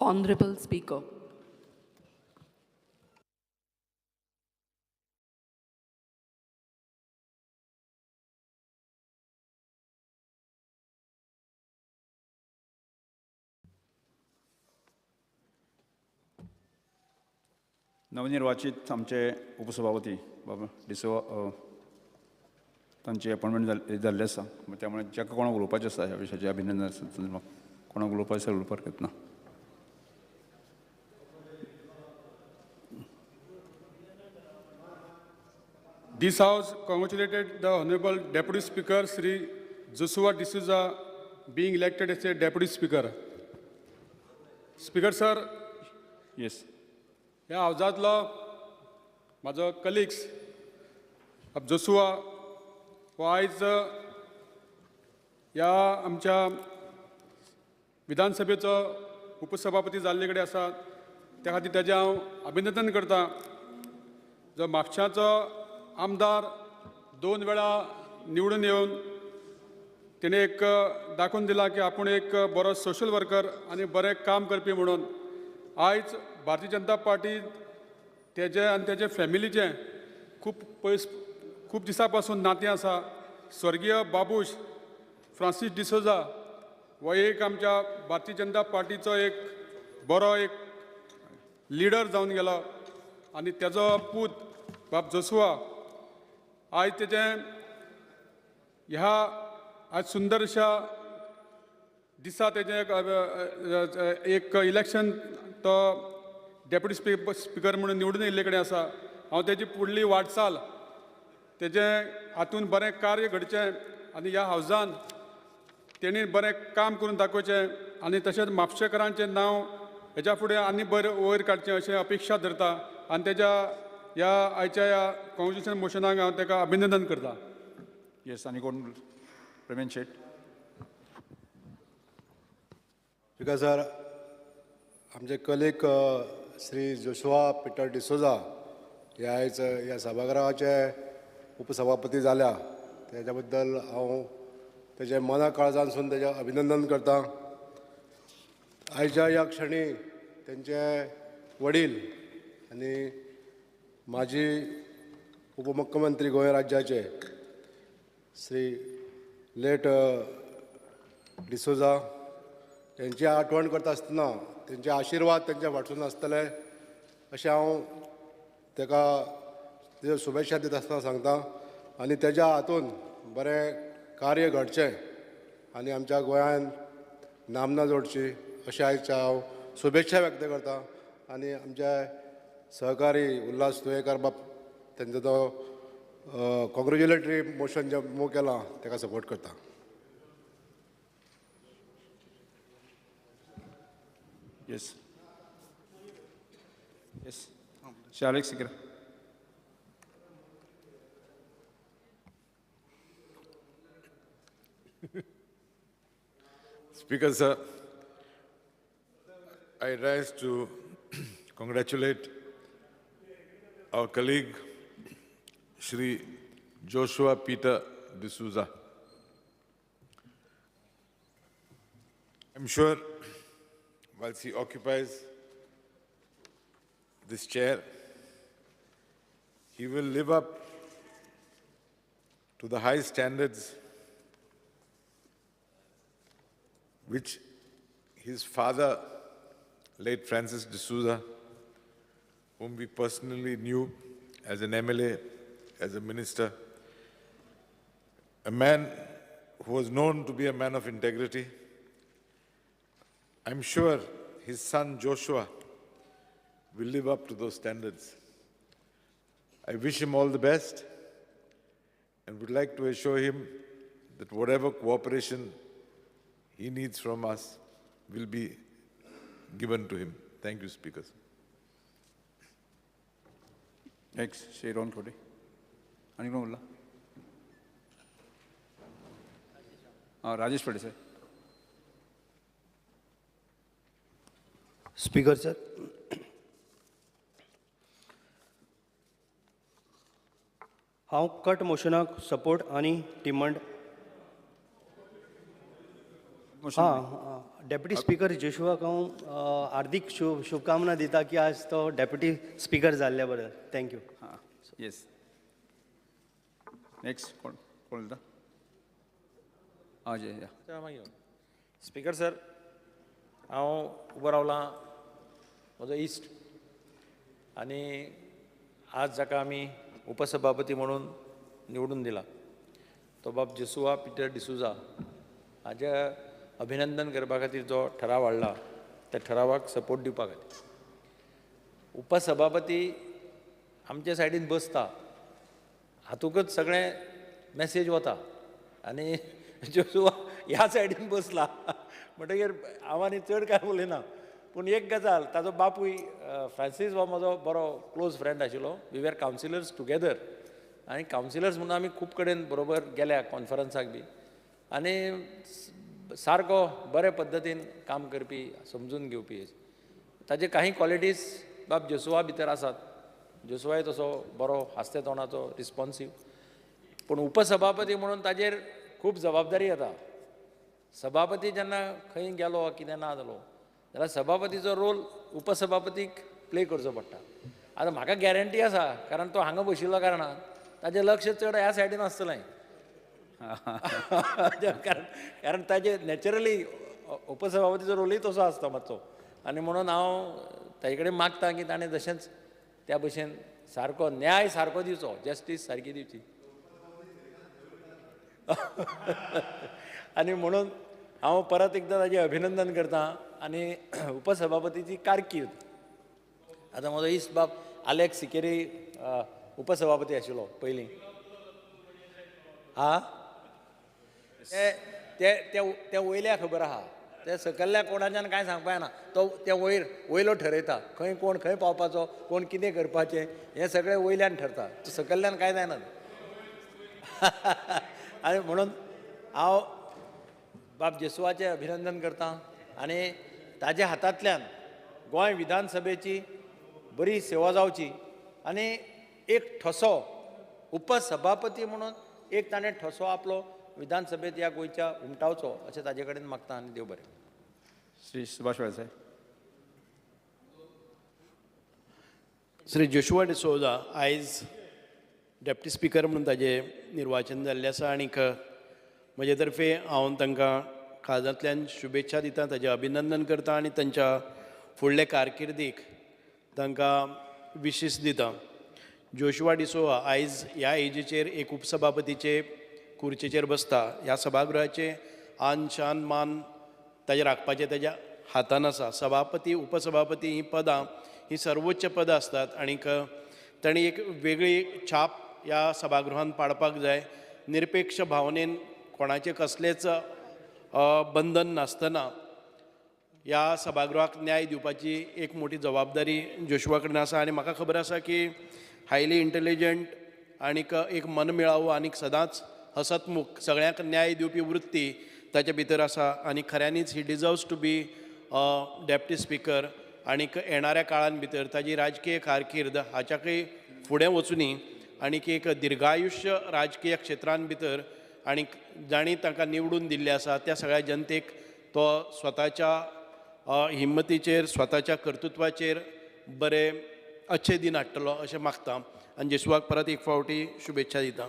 Honorable Speaker. नवनिर्वाचित आमचे उपसभापती बाबा डिसो तांची अपॉइंटमेंट जाल्ली आसा त्यामुळे जाका कोणाक उलोवपाचें आसा ह्या विशयाचें अभिनंदन संदर्भात कोणाक उलोवपाचें आसा उलोवपाक येतना This House congratulated the Honorable Deputy Speaker Sri Joshua D'Souza being elected as a Deputy Speaker. Speaker sir, yes ह्या हावजांतलो म्हाजो कलिग्स जोशुआ हो आयज ह्या आमच्या विधानसभेचो उपसभापती जाल्ले कडेन आसा त्या खातीर ताजें हांव अभिनंदन करतां. जो म्हापशाचो आमदार 2 वेळा निवडून येवन तिणे एक दाखोवन दिला की आपूण एक बरो सोशल वर्कर आनी बरें काम करपी म्हणून आयज भारतीय जनता पार्टी तेजे आनी तेजे फॅमिलीचें खूब दिसां पासून नातें आसा. स्वर्गीय बाबूश फ्रांसीस डिसोजा हो एक आमच्या भारतीय जनता पार्टीचो एक बरो एक लिडर जावन गेलो आनी तेजो पूत बाब जोशुआ आयज तेजें ह्या आज सुंदरशा दिसा तेजें एक इलेक्शन तो डेप्युटी स्पीकर म्हणून निवडून येयल्ले कडेन आसा. हांव तेजी फुडली वाटचाल तेजें हातून बरें कार्य घडचें आनी ह्या हावजान तेणी बरें काम करून दाखोवचें आनी तशेंच म्हापशेकारांचें नांव हेच्या फुडें आनी बरें वयर काडचें अशें अपेक्षा धरता आनी तेज्या ह्या आयच्या ह्या कॉंग्रेच्युलेशन मोशनाक हांव तेका अभिनंदन करतां. येस आनी कोण प्रवीण शेट स्पीकर सर आमचे कलीग श्री जोशुआ पिटर डिसोजा हे आयज ह्या सभागृहाचे उपसभापती जाल्या तेज्या बद्दल हांव तेजे मना काळजानसून तेजें अभिनंदन करतां. आयच्या ह्या क्षणी तेंचे वडील आनी माजी उपमुख्यमंत्री गोंय राज्याचे श्री लेट डिसोजा तेंची आठवण करता आसतना तेंचे आशिर्वाद तेंच्या फाटसून आसतले अशें हांव तेका तेज्यो शुभेच्छा दिता आसतना सांगतां आनी तेज्या हातून बरें कार्य घडचें आनी आमच्या गोंयान नामना जोडची अशें आयज हांव शुभेच्छा व्यक्त करतां आनी आमचे सहकारी उल्हास तुयेकर बाब तेंचो तो कॉंग्रेच्युलेटरी मोशन जें मूव केलां तेका सपोर्ट करता. येस येस शालेक सिकर Speaker sir, I rise to congratulate our colleague Shri Joshua Peter D'Souza. I'm sure whilst he occupies this chair, he will live up to the high standards which his father, late Francis D'Souza, whom we personally knew as an MLA, as a minister, a man who was known to be a man of integrity. I'm sure his son Joshua will live up to those standards. I wish him all the best and would like to assure him that whatever cooperation he needs from us will be given to him. Thank you, speakers. Next, Sharon Kode. Any more? Rajesh Pade, sir. Speaker sir, हांव cut मोशनाक support आनी demand deputy speaker जोशुआक हांव हार्दिक शुभकामना दिता की आज तो deputy speaker जाल्ल्या बद्दल. थँक्यू. हां येस नेक्स्ट कोण कोण उलयता अजय या स्पीकर सर हांव उबो रावलां म्हजो इश्ट आनी आज जाका आमी उपसभापती म्हणून निवडून दिला तो बाब जेसुआ पिटर डिसुजा हाजे अभिनंदन करपा खातीर जो ठराव हाडला त्या ठरावाक सपोर्ट दिवपा खातीर उपसभापती आमचे सायडीन बसता हातूंकच सगळें मॅसेज वता आनी जेसुआ ह्या सायडीन बसला म्हणटकीर हांव आनी चड कांय उलयना पूण एक गजाल ताजो बापूय फ्रांसीस हो म्हजो बरो क्लोज फ्रेंड आशिल्लो वी वर कावन्सिलर्स टुगेदर आनी कावन्सिलर्स म्हणून आमी खूब कडेन बरोबर गेल्या कॉन्फरन्साक बी आनी सारको बरे पद्दतीन काम करपी समजून घेवपी ताजे काही क्वॉलिटीज बाब जेसुआ भितर आसात. जेसुआय तसो बरो हास्ते तोंडाचो रिस्पॉन्सीव पूण उपसभापती म्हणून ताजेर खूब जबाबदारी येता. सभापती जेन्ना खंय गेलो कितें ना जालो जाल्यार सभापतीचो रोल उपसभापतीक प्ले करचो पडटा. आतां म्हाका गॅरंटी आसा कारण तो हांगा बशिल्लो कारणान ताजें लक्ष चड ह्या सायडीन आसतलें कारण ताजे नॅचरली उपसभापतीचो रोलूय तसो आसता मातसो आनी म्हणून हांव ताजे कडेन मागतां की ताणें जशेंच त्या भशेन सारको न्याय सारको दिवचो जस्टीस सारकी दिवची आनी म्हणून हांव परत एकदां ताजें अभिनंदन करतां आनी उपसभापतीची कारकीर्द आतां म्हजो इश्ट बाब आलेक्स सिकेरी उपसभापती आशिल्लो पयलीं ते वयल्या खबर आहा ते सकयल्ल्या कोणाच्यान कांय सांगपा येना तो ते वयलो ठरयता खंय कोण खंय पावपाचो कोण कितें करपाचें हें सगळें वयल्यान ठरता सकयल्ल्यान कांय जायना आनी म्हणून हांव बाब जेसुआचें अभिनंदन करतां आनी ताज्या हातांतल्यान गोंय विधानसभेची बरी सेवा जावची आनी एक ठसो उपसभापती म्हणून एक ताणें ठसो आपलो विधानसभेत ह्या गोंयच्या उमटावचो अशें ताजे कडेन मागता आनी देव बरें. श्री सुभाष वेळसाय. श्री जोशुआ डिसोजा आयज डेप्युटी स्पीकर म्हणून ताजें निर्वाचन जाल्लें आसा आनीक म्हजे तर्फे हांव तांकां काळजांतल्यान शुभेच्छा दितां ताजें अभिनंदन करतां आनी तांच्या फुडले कारकिर्दीक तांकां विशीस दितां. जोशुआ डिसोआ आयज ह्या एजीचेर एक उपसभापतीचे खुर्चेचेर बसता. ह्या सभागृहाचे आन शान मान ताजे राखपाचें ताज्या हातान आसा. सभापती उपसभापती ही पदां ही सर्वोच्च पदां आसतात आनीक तांणी एक वेगळी छाप ह्या सभागृहान पाडपाक जाय. निरपेक्ष भावनेन कोणाचें कसलेंच बंधन नासतना ह्या सभागृहाक न्याय दिवपाची एक मोठी जबाबदारी जोशुआ कडेन आसा आनी म्हाका खबर आसा की हायली इंटेलिजंट आनीक एक मनमेळावो आनीक सदांच हसतमुख सगळ्यांक न्याय दिवपी वृत्ती ताचे भितर आसा आनी खऱ्यांनीच he deserves to be deputy speaker आनीक येणाऱ्या काळान भितर ताजी राजकीय कारकीर्द हाच्याकय फुडें वचुनी आनीक एक दिर्घायुश्य राजकीय क्षेत्रान भितर आनीक जाणी तांकां निवडून दिल्ले आसा त्या सगळ्या जनतेक तो स्वताच्या हिम्मतीचेर स्वताच्या कर्तृत्वाचेर बरे अच्छे दिन हाडटलो अशें मागतां आनी जेसुआक परत एक फावटी शुभेच्छा दितां.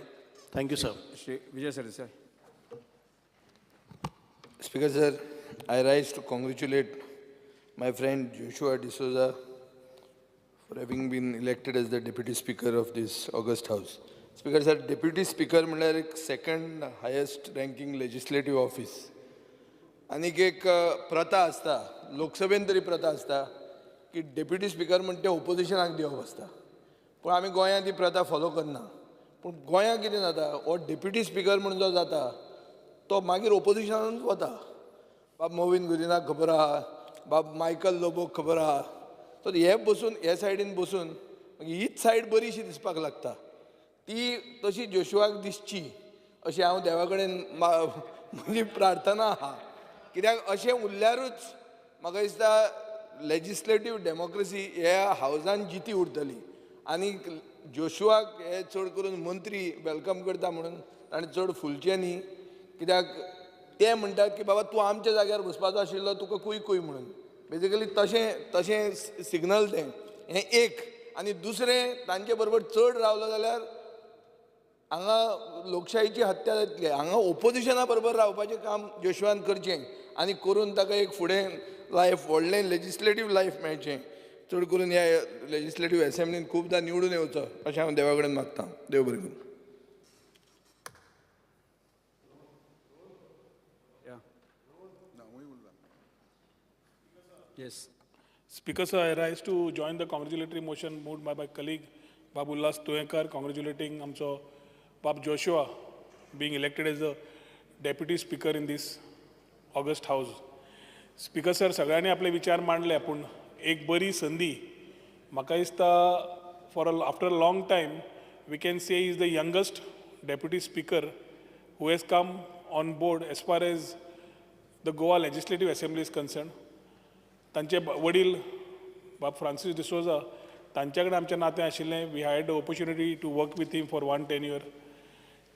Thank you sir. Shri Vijay Sardesai. Speaker sir, I rise to congratulate my friend Joshua D'Souza for having been elected as the Deputy Speaker of this August House. Speaker sir, Deputy Speaker म्हळ्यार एक second highest ranking legislative office आनीक एक प्रथा आसता लोकसभेन तरी प्रथा आसता की डेप्युटी स्पीकर म्हणटा ते ओपोजिशनाक दिवप आसता पूण आमी गोंयांत ती प्रथा फॉलो करना. पूण गोंयांत कितें जाता हो डेप्युटी स्पीकर म्हणून जो जाता तो मागीर ओपोजिशनानूच वता. बाब मोविन गुदिनाक खबर आहा बाब मायकल लोबोक खबर आहा सो हे बसून हे सायडीन बसून मागीर हीच सायड बरीशी दिसपाक लागता ती तशी जोशुआक दिसची अशी हांव देवा कडेन म्हजी प्रार्थना आहा. कित्याक अशें उरल्यारूच म्हाका दिसता लेजिस्लेटीव डेमोक्रेसी ह्या हावजान जिती उरतली आनी जोशुआक हे चड करून मंत्री वेलकम करता म्हणून ताणें चड फुलचें न्ही कित्याक ते म्हणटात की बाबा तूं आमच्या जाग्यार बसपाचो आशिल्लो तुका कुय कुय म्हणून बेजिकली तशें सिग्नल तें हें एक आनी दुसरें तांचे बरोबर चड रावलो जाल्यार हांगा लोकशायेची हत्या जातली हांगा ओपोजिशना बरोबर रावपाचें काम जोशुआन करचें आनी करून ताका एक फुडें लायफ व्हडलें लेजिस्लेटीव लायफ मेळचें चड करून ह्या लेजिस्लेटीव असेंब्लीन खूबदां निवडून येवचो अशें हांव देवा कडेन मागतां देव बरें करूं. Yes. Speaker sir, I rise to join the congratulatory motion moved by my colleague Babullas Toenkar, congratulating amcho Bab Joshua being elected as the deputy speaker in this August House. Speaker sir, सगळ्यांनी आपले विचार मांडले पूण एक बरी संधी म्हाका दिसता after a long time we can say he is the youngest deputy speaker who has come on board as far as the Goa Legislative Assembly is concerned. तांचे वडील बाब फ्रांसीस डिसोजा तांचे कडेन आमचें नातें आशिल्लें we had the opportunity to work with him for 1 tenure.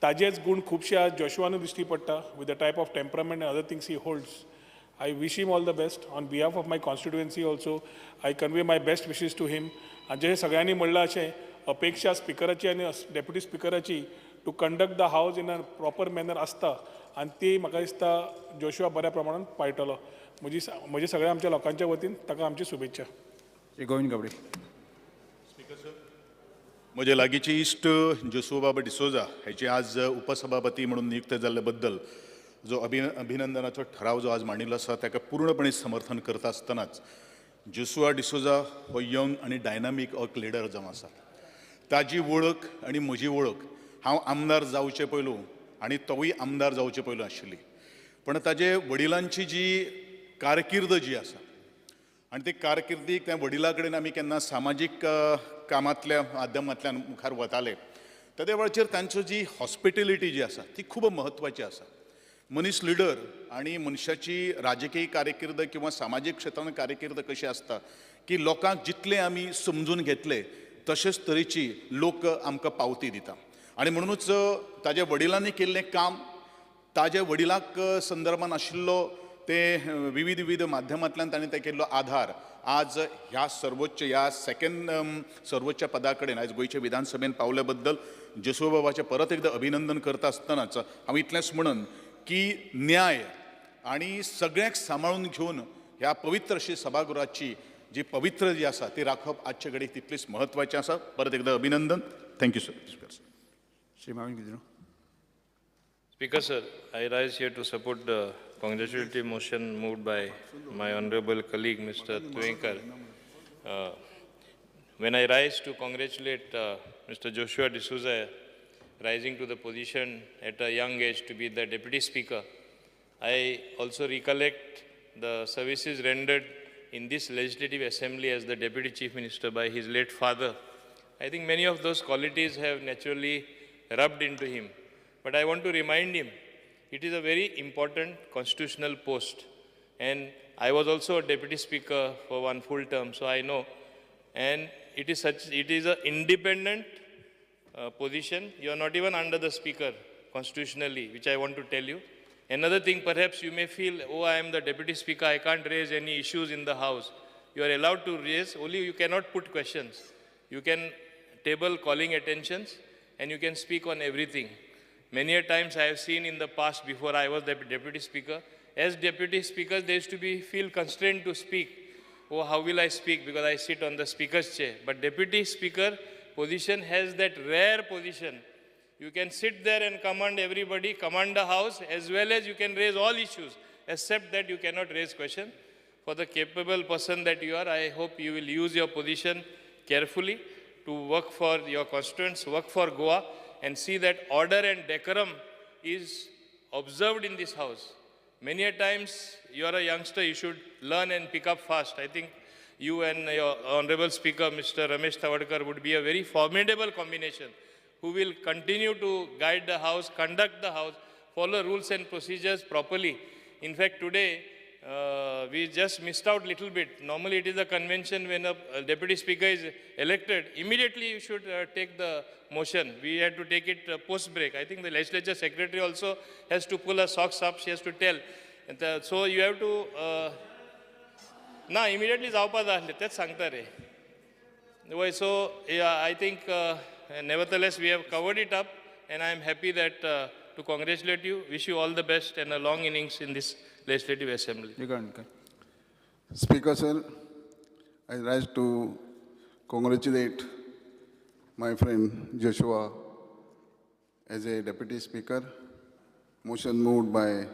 ताजेच गूण खुबशे आज जोशुआनूय दिश्टी पडटा with the type of temperament and other things he holds. I wish him all the best. On behalf of my constituency also, I convey my best wishes to him. आणि जे सगळ्यांनी म्हणलां अशें अपेक्षा स्पिकराची आनी डेप्युटी स्पिकराची to conduct the house in a proper manner आसता आनी ती म्हाका दिसता जोशुआ बऱ्या प्रमाणान पाळटलो. म्हजे सगळ्या आमच्या लोकांच्या वतीन ताका आमची शुभेच्छा. श्री गोविंद गावडे. म्हजे लागींचे इश्ट जोशुआ बाबा डिसोजा हाची आज उपसभापती म्हणून नियुक्त जाल्ले बद्दल जो अभिनंदनाचो ठराव जो आज मांडिल्लो आसा ताका पूर्णपणे समर्थन करता आसतनाच जोशुआ डिसोजा हो यंग आनी डायनामीक एक लिडर जावन आसा. ताजी वळख आनी म्हजी वळख हांव आमदार जावचे पयलू आनी तोवूय आमदार जावचे पयलू आशिल्ली पण ताजे वडिलांची जी कारकिर्द जी आसा आनी ते कारकिर्दीक त्या वडिलां कडेन आमी केन्ना सामाजीक कामांतल्या माध्यमांतल्यान मुखार वताले त्या वेळाचेर तांचो जी हॉस्पिटेलिटी जी आसा ती खूब म्हत्वाची आसा. मनीस लिडर आनी मनशाची राजकीय कारकिर्द किंवा सामाजीक क्षेत्रांत कारकिर्द कशी आसता की लोकांक जितले आमी समजून घेतले तशेंच तरेची लोक आमकां पावती दिता आनी म्हणूनच ताज्या वडिलांनी केल्लें काम ताज्या वडिलांक संदर्भान आशिल्लो ते विविध माध्यमांतल्यान ताणें ते केल्लो आधार आज ह्या सर्वोच्च ह्या सेकंड सर्वोच्च पदा कडेन आयज गोंयचे विधानसभेन पावले बद्दल जोशुआ बाबाचें परत एकदां अभिनंदन करता आसतनाच हांव इतलेंच म्हणन की न्याय आनी सगळ्यांक सांबाळून घेवन ह्या पवित्र अशी सभागृहाची जी पवित्र जी आसा ती राखप आजचे घडीक तितलीच म्हत्वाचें आसा. परत एकदां अभिनंदन. Thank you sir. श्री माविन गिजरो. Speaker sir, I rise here to support the congratulatory motion moved by my honorable colleague Mr. Tuenkar. When I rise to congratulate Mr. Joshua D'Souza rising to the position at a young age to be the deputy speaker, I also recollect the services rendered in this legislative assembly as the deputy chief minister by his late father. I think many of those qualities have naturally rubbed into him. But I want to remind him, it is a very important constitutional post. And I was also a deputy speaker for one full term, so I know. And it is an independent position. You are not even under the speaker constitutionally, which I want to tell you. Another thing, perhaps you may feel, oh, I am the deputy speaker, I can't raise any issues in the house. You are allowed to raise, only you cannot put questions. You can table calling attentions and you can speak on everything. Many a times I have seen in the past, before I was the deputy speaker, as deputy speakers, they used to feel constrained to speak. Oh, how will I speak? Because I sit on the speaker's chair. But deputy speaker position has that rare position. You can sit there and command everybody, command the house, as well as you can raise all issues, except that you cannot raise questions. For the capable person that you are, I hope you will use your position carefully to work for your constituents, work for Goa, and see that order and decorum is observed in this house. Many a times, you are a youngster, you should learn and pick up fast. I think you and your honorable speaker, Mr. Ramesh Tavadkar, would be a very formidable combination who will continue to guide the house, conduct the house, follow rules and procedures properly. In fact, today, we just missed out little bit. Normally it is a convention when a deputy speaker is elected, immediately you should take the motion. We had to take it post-break. I think the legislature secretary also has to pull her socks up. She has to tell. And so you have to, immediately जावपा जाय आसलें तेच सांगता रे. So yeah, I think nevertheless we have covered it up, and I am happy that to congratulate you, wish you all the best and a long innings in this Legislative Assembly. Speaker sir, I rise to congratulate my friend Joshua as a Deputy Speaker. Motion moved by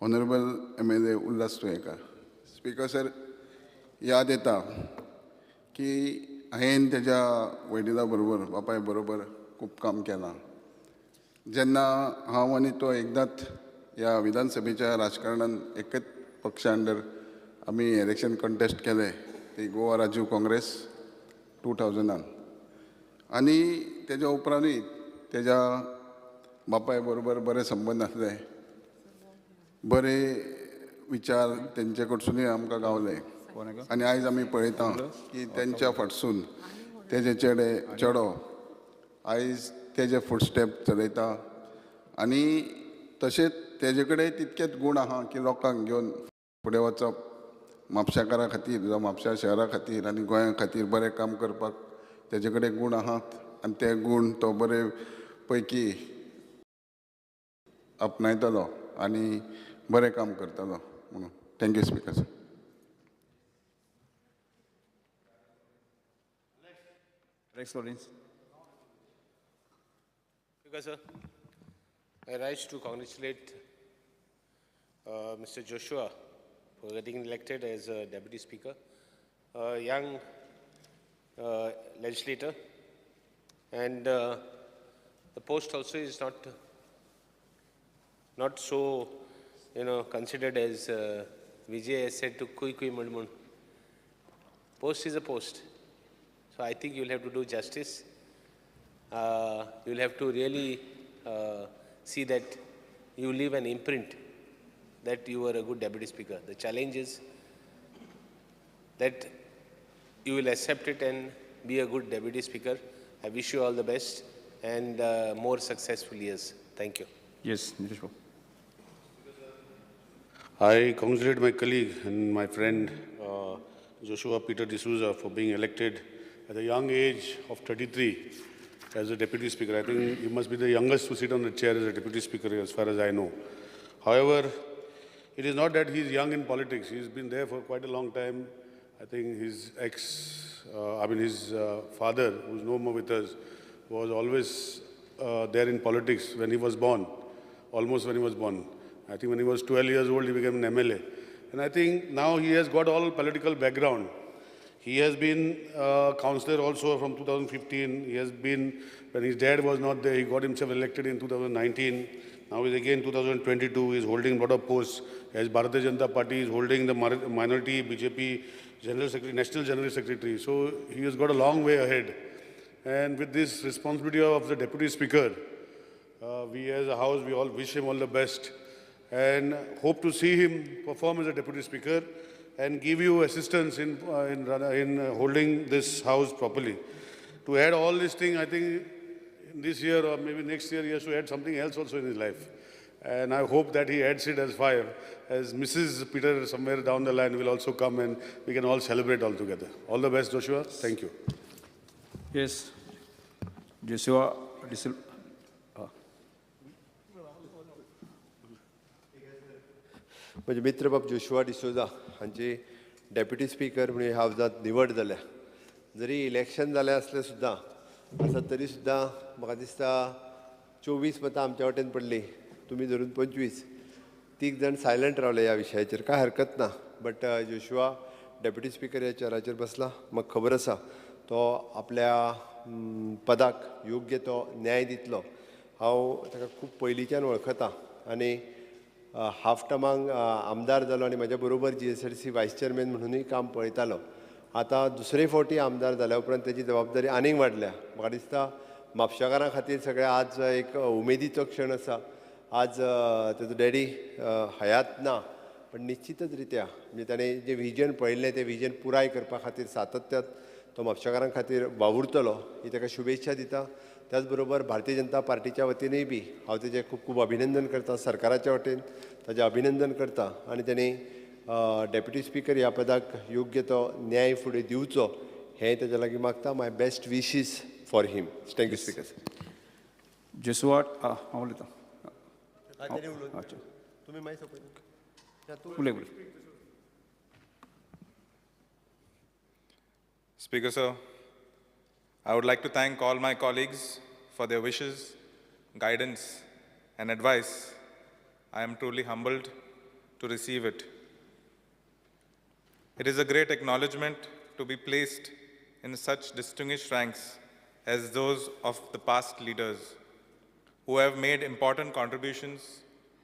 Honorable MLA Ullas Tuekar. Speaker sir, याद येता की हांवें तेज्या वडिला बरोबर बापाय बरोबर खूब काम केलां. जेन्ना हांव आनी तो एकदांच ह्या विधानसभेच्या राजकारणांत एकच पक्षा अंडर आमी इलेक्शन कंटेस्ट केलें, ती गोवा राजीव काँग्रेस 2000. आनी तेज्या उपरांतूय तेज्या बापाय बरोबर बरे संबंद आसले, बरे विचार तेंचे कडसूनय आमकां गावले. आनी आयज आमी पळयता की तेंच्या फाटसून तेजे चेडो आयज तेजे फुटस्टेप चलयता. आनी तशेंच तेजे कडेन तितकेच गूण आहा की लोकांक घेवन फुडें वचप, म्हापशाकारा खातीर जावं म्हापशा शहरा खातीर आनी गोंया खातीर बरें काम करपाक तेजे कडेन गूण आहात. आनी ते गूण तो बरे पैकी आपणायतलो आनी बरें काम करतलो म्हणून. Thank you speaker sir. Speaker sir, I rise to congratulate Mr. Joshua for getting elected as a Deputy Speaker, a young legislator, and the post also is not so, considered as Vijay has said to kui mandmun. Post is a post. So I think you'll have to do justice. You'll have to really see that you leave an imprint that you were a good Deputy Speaker. The challenge is that you will accept it and be a good Deputy Speaker. I wish you all the best and more successful years. Thank you. Yes, Nitish Babu. I congratulate my colleague and my friend Joshua Peter D'Souza for being elected at a young age of 33 as a Deputy Speaker. I think he must be the youngest to sit on the chair as a Deputy Speaker as far as I know. However, it is not that he's young in politics. He's been there for quite a long time. I think his his father, who's no more with us, was always there in politics when he was born, almost when he was born. I think when he was 12 years old, he became an MLA. And I think now he has got all political background. He has been a councillor also from 2015. He has been, when his dad was not there, he got himself elected in 2019. Now he's again 2022. He's holding a lot of posts. As Bharatiya Janata Party is holding the minority BJP General Secretary, National General Secretary. So he has got a long way ahead. And with this responsibility of the Deputy Speaker, we as a House, we all wish him all the best and hope to see him perform as a Deputy Speaker and give you assistance in holding this House properly. To add all this thing, I think this year or maybe next year, he has to add something else also in his life. And I hope that he adds it as 5, as Mrs. Peter somewhere down the line will also come and we can all celebrate all together. All the best, Joshua. Thank you. Yes. Joshua. म्हजे मित्र बाब Joshua D'Souza हांची deputy speaker म्हणून ह्या हावजांत निवड जाल्या. जरी election जालें आसलें सुद्दां आसा तरी सुद्दां म्हाका दिसता 24 मतां आमच्या वटेन पडलीं, तुमी धरून 25. 3 जाण सायलंट रावले ह्या विशयाचेर. कांय हरकत ना. बट जोशुआ डेप्युटी स्पीकर ह्या चेराचेर बसला. म्हाका खबर आसा तो आपल्या पदाक योग्य तो न्याय दितलो. हांव ताका खूब पयलींच्यान वळखता आनी हाफ टर्माक आमदार जालो आनी म्हाज्या बरोबर GSRC वायस चेअरमॅन म्हणूनय काम पळयतालो. आतां दुसरे फावटी आमदार जाल्या उपरांत तेजी जबाबदारी आनीक वाडल्या. म्हाका दिसता म्हापशाकारां खातीर सगळें आज एक उमेदीचो क्षण आसा. आज तेजो डॅडी हयात ना पण निश्चितच रित्या म्हणजे ताणें जें विजन पळयल्लें तें विजन पुराय करपा खातीर सातत्यात तो म्हापशेकारां खातीर वावुरतलो ही ताका शुभेच्छा दिता. त्याच बरोबर भारतीय जनता पार्टीच्या वतीनय बी हांव तेजें खूब खूब अभिनंदन करता, सरकाराच्या वतीन ताजें अभिनंदन करता आनी ताणें डेप्युटी स्पीकर ह्या पदाक योग्य तो न्याय फुडें दिवचो हें ताच्या लागीं मागता. My best wishes for him. Thank you speaker. Joshua हांव उलयतां. तुमी मागीर उलय उलय. Speaker sir, I would like to thank all my colleagues for their wishes, guidance and advice. I am truly humbled to receive it. It is a great acknowledgement to be placed in such distinguished ranks as those of the past leaders who have made important contributions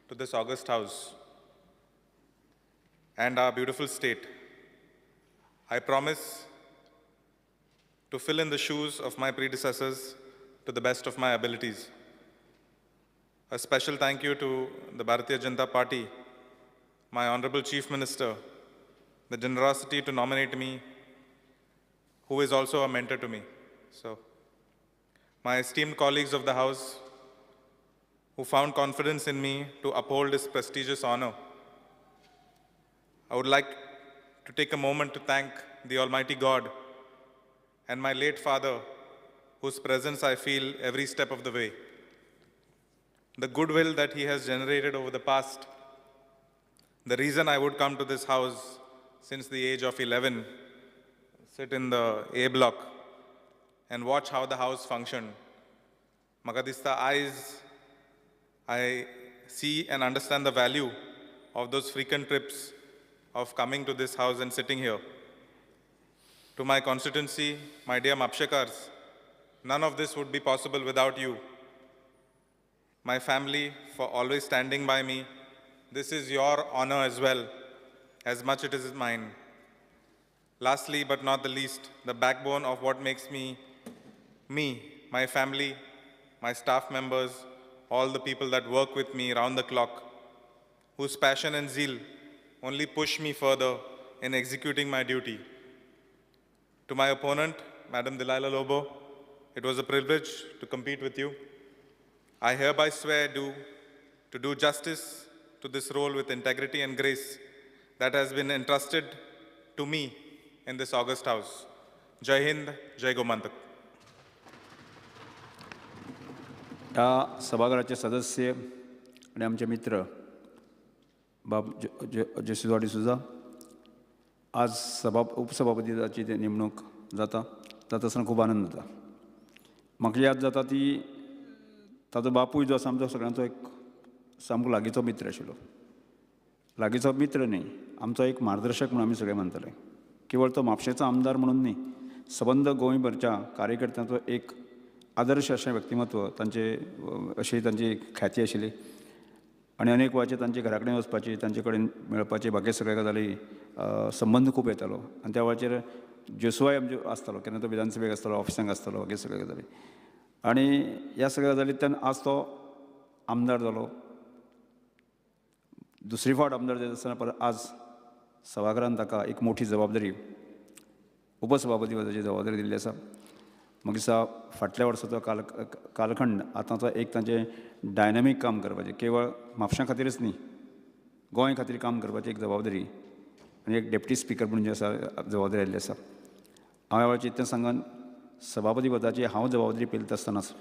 to this august house and our beautiful state. I promise to fill in the shoes of my predecessors to the best of my abilities. A special thank you to the Bharatiya Janata Party, my Honorable Chief Minister, the generosity to nominate me, who is also a mentor to me. So, my esteemed colleagues of the House, who found confidence in me to uphold this prestigious honor. I would like to take a moment to thank the Almighty God and my late father, whose presence I feel every step of the way. The goodwill that he has generated over the past, the reason I would come to this house since the age of 11, sit in the A block and watch how the house functioned. Magadista eyes, I see and understand the value of those frequent trips of coming to this house and sitting here. To my constituency, my dear Mapshekars, none of this would be possible without you. My family for always standing by me. This is your honor as well, as much it is mine. Lastly, but not the least, the backbone of what makes me, my family, my staff members, all the people that work with me round the clock, whose passion and zeal only push me further in executing my duty. To my opponent, Madam Delilah Lobo, it was a privilege to compete with you. I hereby swear to do justice to this role with integrity and grace that has been entrusted to me in this august house. Jai Hind, Jai Gomantak. ह्या सभागृहाचे सदस्य आणि आमचे मित्र बाब Joshua D'Souza आज उपसभापतीची नेमणूक जाता आसतना खूब आनंद जाता. म्हाका याद जाता ती ताजो बापूय जो आसा आमचो सगळ्यांचो एक सामको लागींचो मित्र आशिल्लो. लागींचो मित्र न्ही, आमचो एक मार्गदर्शक म्हणून आमी सगळे मानताले. केवळ तो म्हापशेचो आमदार म्हणून न्ही, सबंद गोंयभरच्या कार्यकर्त्यांचो एक आदर्श अशें व्यक्तिमत्व तांचे अशी तांची ख्याती आशिल्ली आनी अनेक वेळाचेर तांचे घरा कडेन वचपाची, तांचे कडेन मेळपाची, बाकी सगळ्या गजाली संबंद खूब येतालो. आनी त्या वेळाचेर जोशुआय आमचे आसतालो, केन्ना तो विधानसभेक आसतालो, ऑफिसांक आसतालो, बाकी सगळ्या गजाली. आनी ह्या सगळ्या गजालींतल्यान आज तो आमदार जालो. दुसरी फावट आमदार जाता आसतना परत आज सभागृहान ताका एक मोठी जबाबदारी, उपसभापती पदाची जबाबदारी दिल्ली आसा. म्हाका दिसता फाटल्या वर्साचो कालखंड आतांचो एक तांचें डायनॅमीक काम करपाचें, केवळ म्हापशां खातीरच न्ही, गोंय खातीर काम करपाची एक जबाबदारी आनी एक डेप्युटी स्पिकर म्हणून जी आसा जबाबदारी आयिल्ली आसा. हांव ह्या वेळाचेर इतलें सांगन, सभापती पदाची हांव जबाबदारी पेलता आसतनाच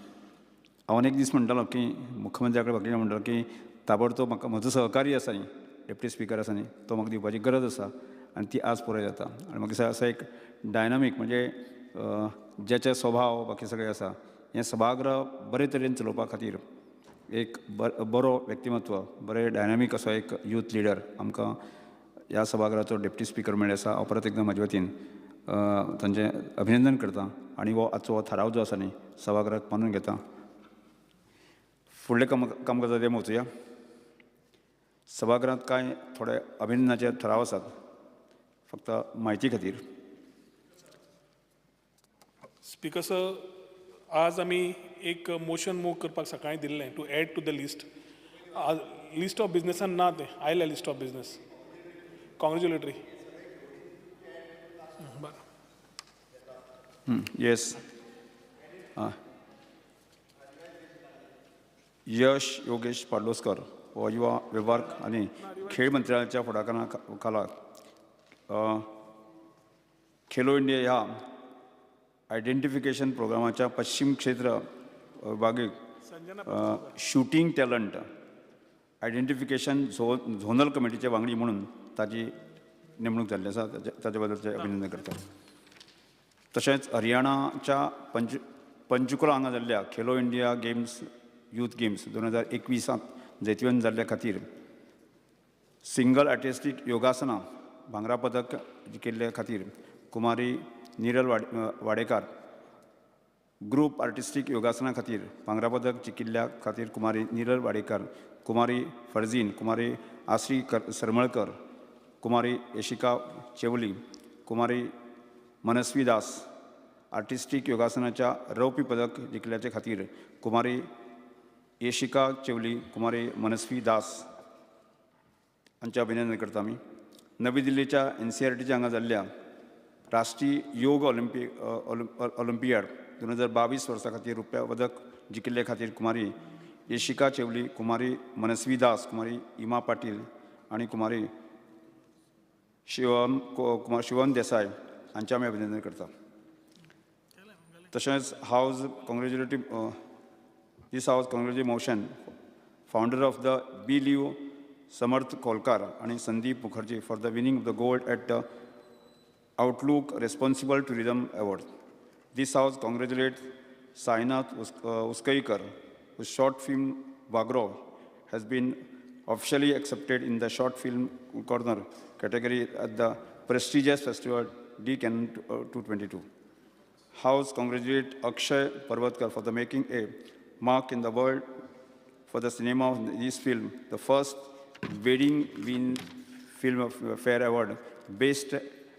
हांव अनेक दीस म्हणटालो की मुख्यमंत्र्या कडेन बाकीच्या म्हणटालो की ताबडतोब म्हाका म्हजो सहकारी आसा न्ही, डेप्युटी स्पिकर आसा न्ही, तो म्हाका दिवपाची गरज आसा आनी ती आज पुराय जाता. आनी म्हाका दिसता असो एक डायनॅमीक म्हणजे ज्याचे स्वभाव बाकी सगळे आसा हें सभागृह बरे तरेन चलोवपा खातीर एक बरो व्यक्तिमत्व, बरें डायनॅमीक असो एक यूथ लिडर आमकां ह्या सभागृहाचो डेप्युटी स्पिकर मेळ्ळो आसा. हांव परत एकदां म्हाजे वतीन तांचें अभिनंदन करतां आनी हो आजचो हो थाराव जो आसा न्ही सभागृहाक मानून घेता. फुडले कामकाजाचेर वचुया. सभागृहांत कांय थोडे अभिनंदनाचे थाराव आसात. फक्त म्हायती खातीर स्पीकर सर, आज आमी एक मोशन मूव करपाक सकाळीं दिल्लें to add to the list. List of बिजनसान ना तें आयलें list of business. Congratulatory. Yes Yash Yogesh Padloskar हो युवा व्यवहार आणि खेळ मंत्रालयाच्या फुडाकाराखाला खेलो इंडिया ह्या आयडेंटिफिकेशन प्रोग्रामाच्या पश्चिम क्षेत्र विभागीक शूटिंग टॅलंट आयडेंटिफिकेशन झोनल कमिटीचे वांगडी म्हणून ताची नेमणूक जाल्ली आसा. ताचे बद्दल अभिनंदन करता. तशेंच हरियाणाच्या पंचकुला हांगा जाल्ल्या Khelo India games youth games 2021 Jaitvan जाल्ल्या खातीर सिंगल आर्टिस्टीक योगासना भांगरा पदक जिखिल्ल्या खातीर कुमारी निरल वाडेकार, ग्रुप आर्टिस्टीक योगासना खातीर भांगरा पदक जिखिल्ल्या खातीर कुमारी निरल वाडेकार, कुमारी फर्जीन, कुमारी आश्री सरमळकर, कुमारी यशिका चेवली, कुमारी मनस्वी दास आर्टिस्टीक योगासनाच्या रौप्य पदक जिखल्याचे खातीर कुमारी येशिका चेवली, कुमारी मनस्वी दास हांचे अभिनंदन करता आमी. नवी दिल्लीच्या NCERTच्या हांगा जाल्ल्या राष्ट्रीय योग ऑलिंपियाड 2022 वर्सा खातीर रुप्या पदक जिखिल्ले खातीर कुमारी येशिका चेवली, कुमारी मनस्वी दास, कुमारी इमा पाटील आणि कुमारी शिवम देसाय हांचे आमी अभिनंदन करता. तशेंच this house congratulate motion founder of the believe Samarth Kolkar आणि Sandeep Mukherjee for the winning of the gold at the outlook responsible tourism award. This house congratulate Sainath Uskaikar whose short film Bagro has been officially accepted in the short film corner category at the prestigious festival D-Canon 222. House congratulate Akshay Parvatkar for the making a mark in the world for the cinema of this film, the first wedding win film fair award, best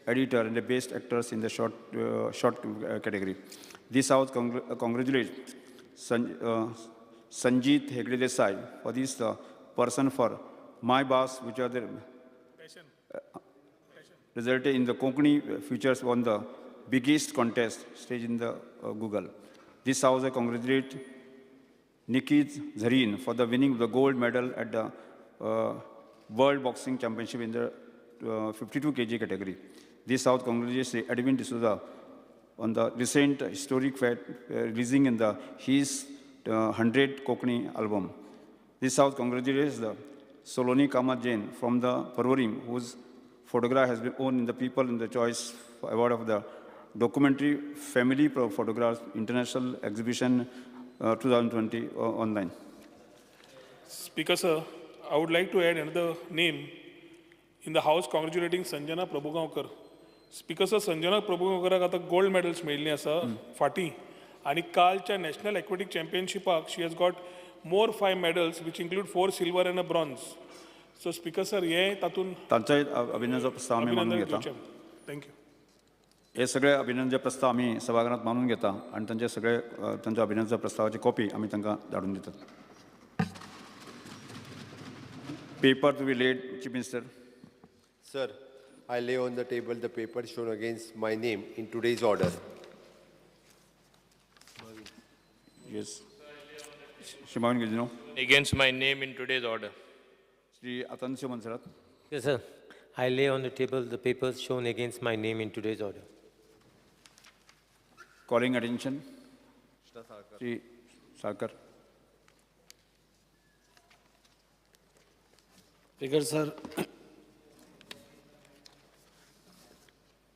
editor and the best actors in the short category. This house congratulate Sanjeet Hegde Desai for this person for My Boss, which are the resulted in the Konkani features won the biggest contest stage in the Google. This house I congratulate Nikit Zareen for the winning the gold medal at the World Boxing Championship in the 52 kg category. This house congratulates Edwin D'Souza on the recent historic fact releasing in the his 100 Konkani album. This house congratulates the Soloni Kama Jain from the Parvarim, whose photograph has been won in the People in the Choice Award of the Documentary Family Photographs International Exhibition 2020 online. Speaker sir, I would like to add another name in the house congratulating Sanjana Prabhugaonkar. Speaker sir, Sanjana Prabhugaonkarak आता gold medals मेळिल्लीं आसा फाटीं आणि कालच्या national aquatic चॅम्पियनशिपाक she has got more 5 medals which include 4 silver and a bronze. So speaker sir, हे तातूंत तांचो अभिनंदनाचो प्रस्ताव आमी मानून घेता. थँक्यू. हे सगळे अभिनंदनाचे प्रस्ताव आमी सभागृहांत मानून घेता आणि तांचे सगळे तांच्या अभिनंदनाच्या प्रस्तावाची कॉपी आमी तांकां धाडून दितात. Paper to be laid, chief minister. Sir, I lay on the table the paper shown against my name in today's order. Yes. Shimon Gizino. Against my name in today's order. Shri Atansyo Mansarat. Yes, sir. I lay on the table the papers shown against my name in today's order. Calling attention. Shri Sarkar. Speaker, sir.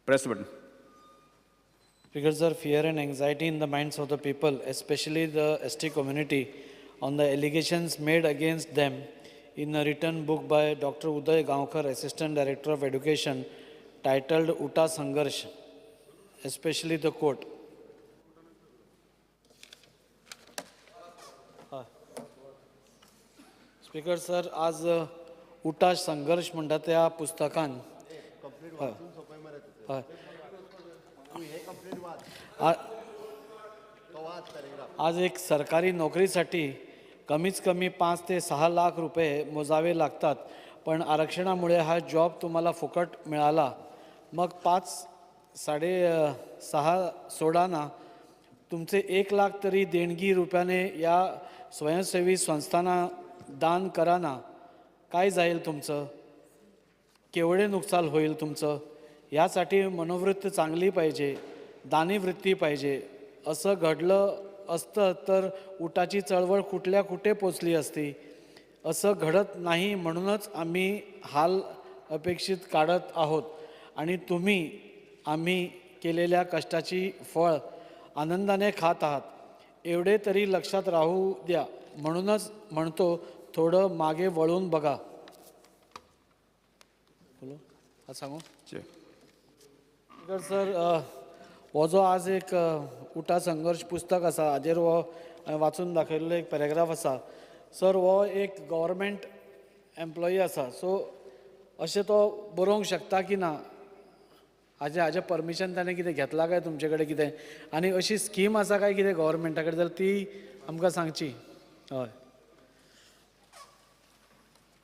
Press button. Speaker, sir, fear and anxiety in the minds of the people, especially the ST community, on the allegations made against them in a written book by Dr. Uday Gaonkar, Assistant Director of Education, titled Uta Sangharsh, especially the quote. Speaker, sir, आज उटा संघर्ष म्हणटा त्या पुस्तकान आज एक सरकारी नोकरीसाठी कमीत कमी 5 ते 6 लाख रुपये मोजावे लागतात पण आरक्षणामुळे हा जॉब तुम्हाला फुकट मिळाला. मग 5-6.5 सोडा ना, तुमचे 1 लाख तरी देणगी रुपयाने या स्वयंसेवी संस्थांना दान करा ना. काय जाईल तुमचं? केवढे नुकसान होईल तुमचं? यासाठी मनोवृत्ती चांगली पाहिजे, दानीवृत्ती पाहिजे. असं घडलं असतं तर उठाची चळवळ कुठे पोचली असती. असं घडत नाही, म्हणूनच आम्ही हाल अपेक्षित काढत आहोत आणि आम्ही केलेल्या कष्टाची फळ आनंदाने खात आहात. एवढे तरी लक्षात राहू द्या. म्हणूनच म्हणतो, थोडं मागे वळून बघा. बोलो हा सांगू सर. हो जो आज एक उठा संघर्ष पुस्तक आसा, हाजेर हो वाचून दाखयल्लो एक पॅरेग्राफ आसा. सर, हो एक गव्हर्मेंट एम्प्लॉई आसा, सो अशें तो बरोवंक शकता की ना? हाजें परमिशन ताणें कितें घेतलां काय तुमचे कडेन कितें? आनी अशी स्कीम आसा काय कितें गव्हर्मेंटा कडेन, जाल्यार ती आमकां सांगची. हय